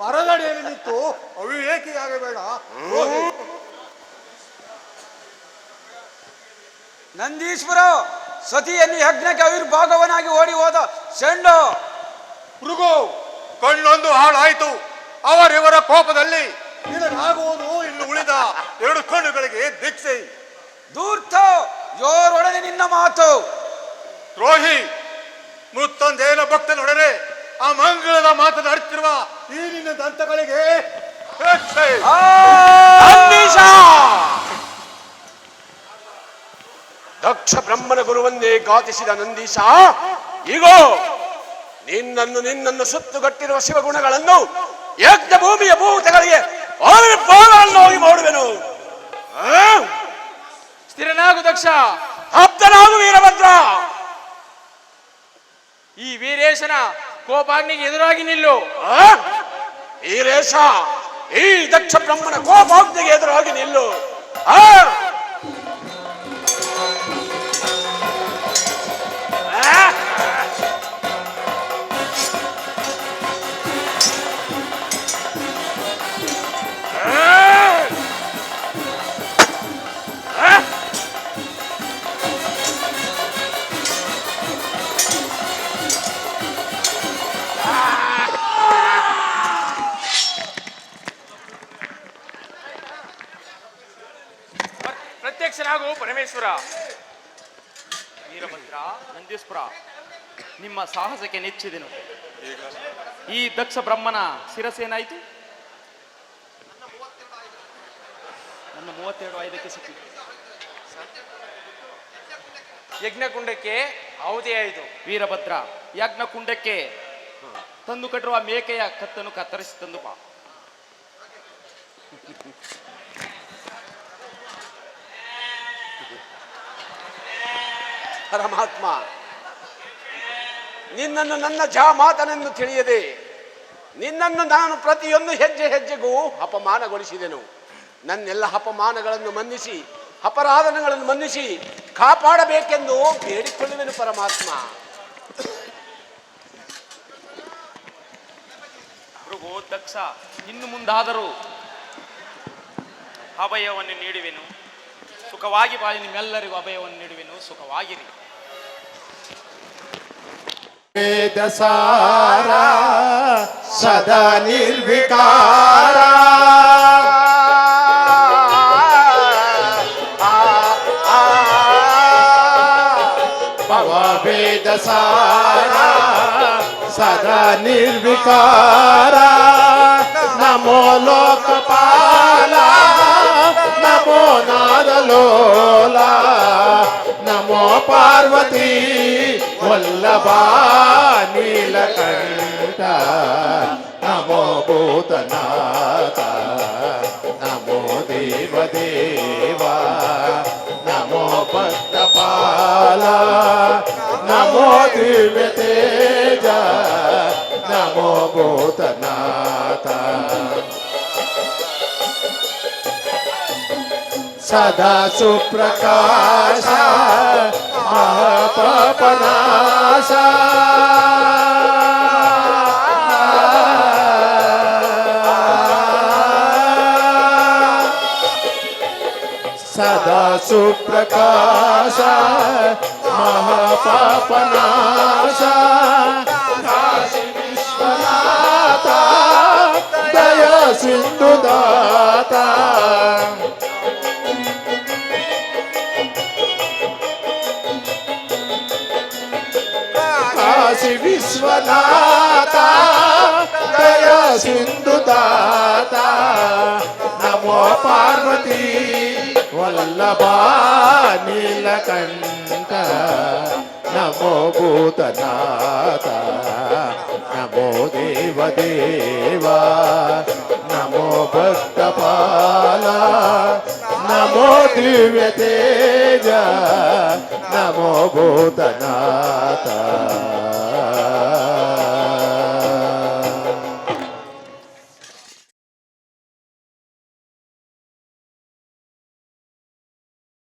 ಮರದಡಿಯಲ್ಲಿ ನಿಂತು ಅವಿವೇಕಿಯಾಗಬೇಡ. ನಂದೀಶ್ವರ, ಸತಿಯನ್ನು ಯಜ್ಞಕ್ಕೆ ಆವಿರ್ಭಾಗವನಾಗಿ ಓಡಿ ಹೋದ ಷಂಡ ಭೃಗು ಕಣ್ಣೊಂದು ಹಾಳಾಯಿತು. ಅವರಿವರ ಕೋಪದಲ್ಲಿ ನಿನಗಾಗುವುದು ಇನ್ನು ಉಳಿದ 2 ಕಣ್ಣುಗಳಿಗೆ ದೀಕ್ಷೆ. ಧೂರ್ತ, ಯೋರೊಡನೆ ನಿನ್ನ ಮಾತು. ದ್ರೋಹಿ, ಮುತ್ತೊಂದೇನ ಭಕ್ತನೊಡನೆ ಆ ಮಂಗಳದ ಮಾತನಾಡುತ್ತಿರುವ ಈ ನಿನ್ನ ದಂತಗಳಿಗೆ ದೀಕ್ಷೆ. ದಕ್ಷ ಬ್ರಹ್ಮನ ಗುರುವನ್ನೇ ಘಾತಿಸಿದ ನಂದೀಶ, ಈಗೋ ನಿನ್ನನ್ನು ಸುತ್ತುಗಟ್ಟಿರುವ ಶಿವಗುಣಗಳನ್ನು ಯಜ್ಞ ಭೂಮಿಯ ಭೂತಗಳಿಗೆ ಹೋಗಿ ಮಾಡುವೆನು. ಸ್ಥಿರನಾಗು ದಕ್ಷ. ಆಪ್ತನಾಗು ವೀರಭದ್ರ. ಈ ವೀರೇಶನ ಕೋಪಾಗ್ನಿಗೆ ಎದುರಾಗಿ ನಿಲ್ಲು. ವೀರೇಶ, ಈ ದಕ್ಷ ಬ್ರಹ್ಮನ ಕೋಪಾಗ್ನಿಗೆ ಎದುರಾಗಿ ನಿಲ್ಲು. ನಂದೀಶ್ವರ, ವೀರಭದ್ರ, ನಂದೀಶ್ವರ, ನಿಮ್ಮ ಸಾಹಸಕ್ಕೆ ನೆಚ್ಚಿದೆನು. ಈ ದಕ್ಷ ಬ್ರಹ್ಮನ ಶಿರಸೇನಾಯಿತು? ನನ್ನ 32 ಆಯುಧಕ್ಕೆ ಸಿಕ್ಕಿತು. ಯಜ್ಞಕುಂಡಕ್ಕೆ ಆಹುತಿ ಆಯಿತು. ವೀರಭದ್ರ, ಯಜ್ಞಕುಂಡಕ್ಕೆ ತಂದು ಕಟ್ಟಿರುವ ಮೇಕೆಯ ಕತ್ತನ್ನು ಕತ್ತರಿಸಿ ತಂದು ಬಾ. ಪರಮಾತ್ಮ, ನಿನ್ನನ್ನು ನನ್ನ ಮಾತನೆಂದು ತಿಳಿಯದೆ ನಿನ್ನನ್ನು ನಾನು ಪ್ರತಿಯೊಂದು ಹೆಜ್ಜೆ ಹೆಜ್ಜೆಗೂ ಅಪಮಾನಗೊಳಿಸಿದೆನು. ನನ್ನೆಲ್ಲ ಅಪಮಾನಗಳನ್ನು ಮನ್ನಿಸಿ, ಅಪರಾಧಗಳನ್ನು ಮನ್ನಿಸಿ ಕಾಪಾಡಬೇಕೆಂದು ಬೇಡಿಕೊಳ್ಳುವೆನು ಪರಮಾತ್ಮ. ಭೃಗು ದಕ್ಷ, ಇನ್ನು ಮುಂದಾದರೂ ಅಭಯವನ್ನು ನೀಡುವೆನು. ಸುಖವಾಗಿ ಬಾಳಿ, ನಿಮ್ಮೆಲ್ಲರಿಗೂ ಅಭಯವನ್ನು ನೀಡುವೆನು. ಸುಖವಾಗಿರಿ. ವೇದಸಾರ ಸದಾ ನಿರ್ವಿಕಾರ ವೇದಸಾರ ಸದಾ ನಿರ್ವಿಕಾರ ನಮೋ ಲೋಕಪಾಲ ನಮೋ ನಾದಲೋಲ ನಮೋ ಪಾರ್ವತಿ ವಲ್ಲಭ ನೀಲಕಂಠ ನಮೋ ಭೂತನಾಥ ನಮೋ ದೇವದೇವ ನಮೋ ಭಕ್ತಪಾಲ ನಮೋ ದಿವ್ಯ ತೇಜ ನಮೋ ಭೂತನಾಥ ಸದಾ ಸುಪ್ರಕಾಶ ಮಹಾಪಾಪನಾಶ ಸದಾ ಸುಪ್ರಕಾಶ ಮಹಾಪಾಪನಾಶ ಕಾಶಿ ವಿಶ್ವನಾಥ ದಯಾ ಸಿಂಧುದಾತ ಕಾಶಿ ವಿಶ್ವನಾಥ ದಯಾ ಸಿಂಧುದಾತ ನಮೋ ಪಾರ್ವತಿ ವಲ್ಲಭ ನೀಲಕಂಠ ನಮೋ ಭೂತನಾಥ ನಮೋ ದೇವದೇವ ನಮೋ ಭಕ್ತಪಾಲ ನಮೋ ದಿವ್ಯ ತೇಜ ನಮೋ ಭೂತನಾಥ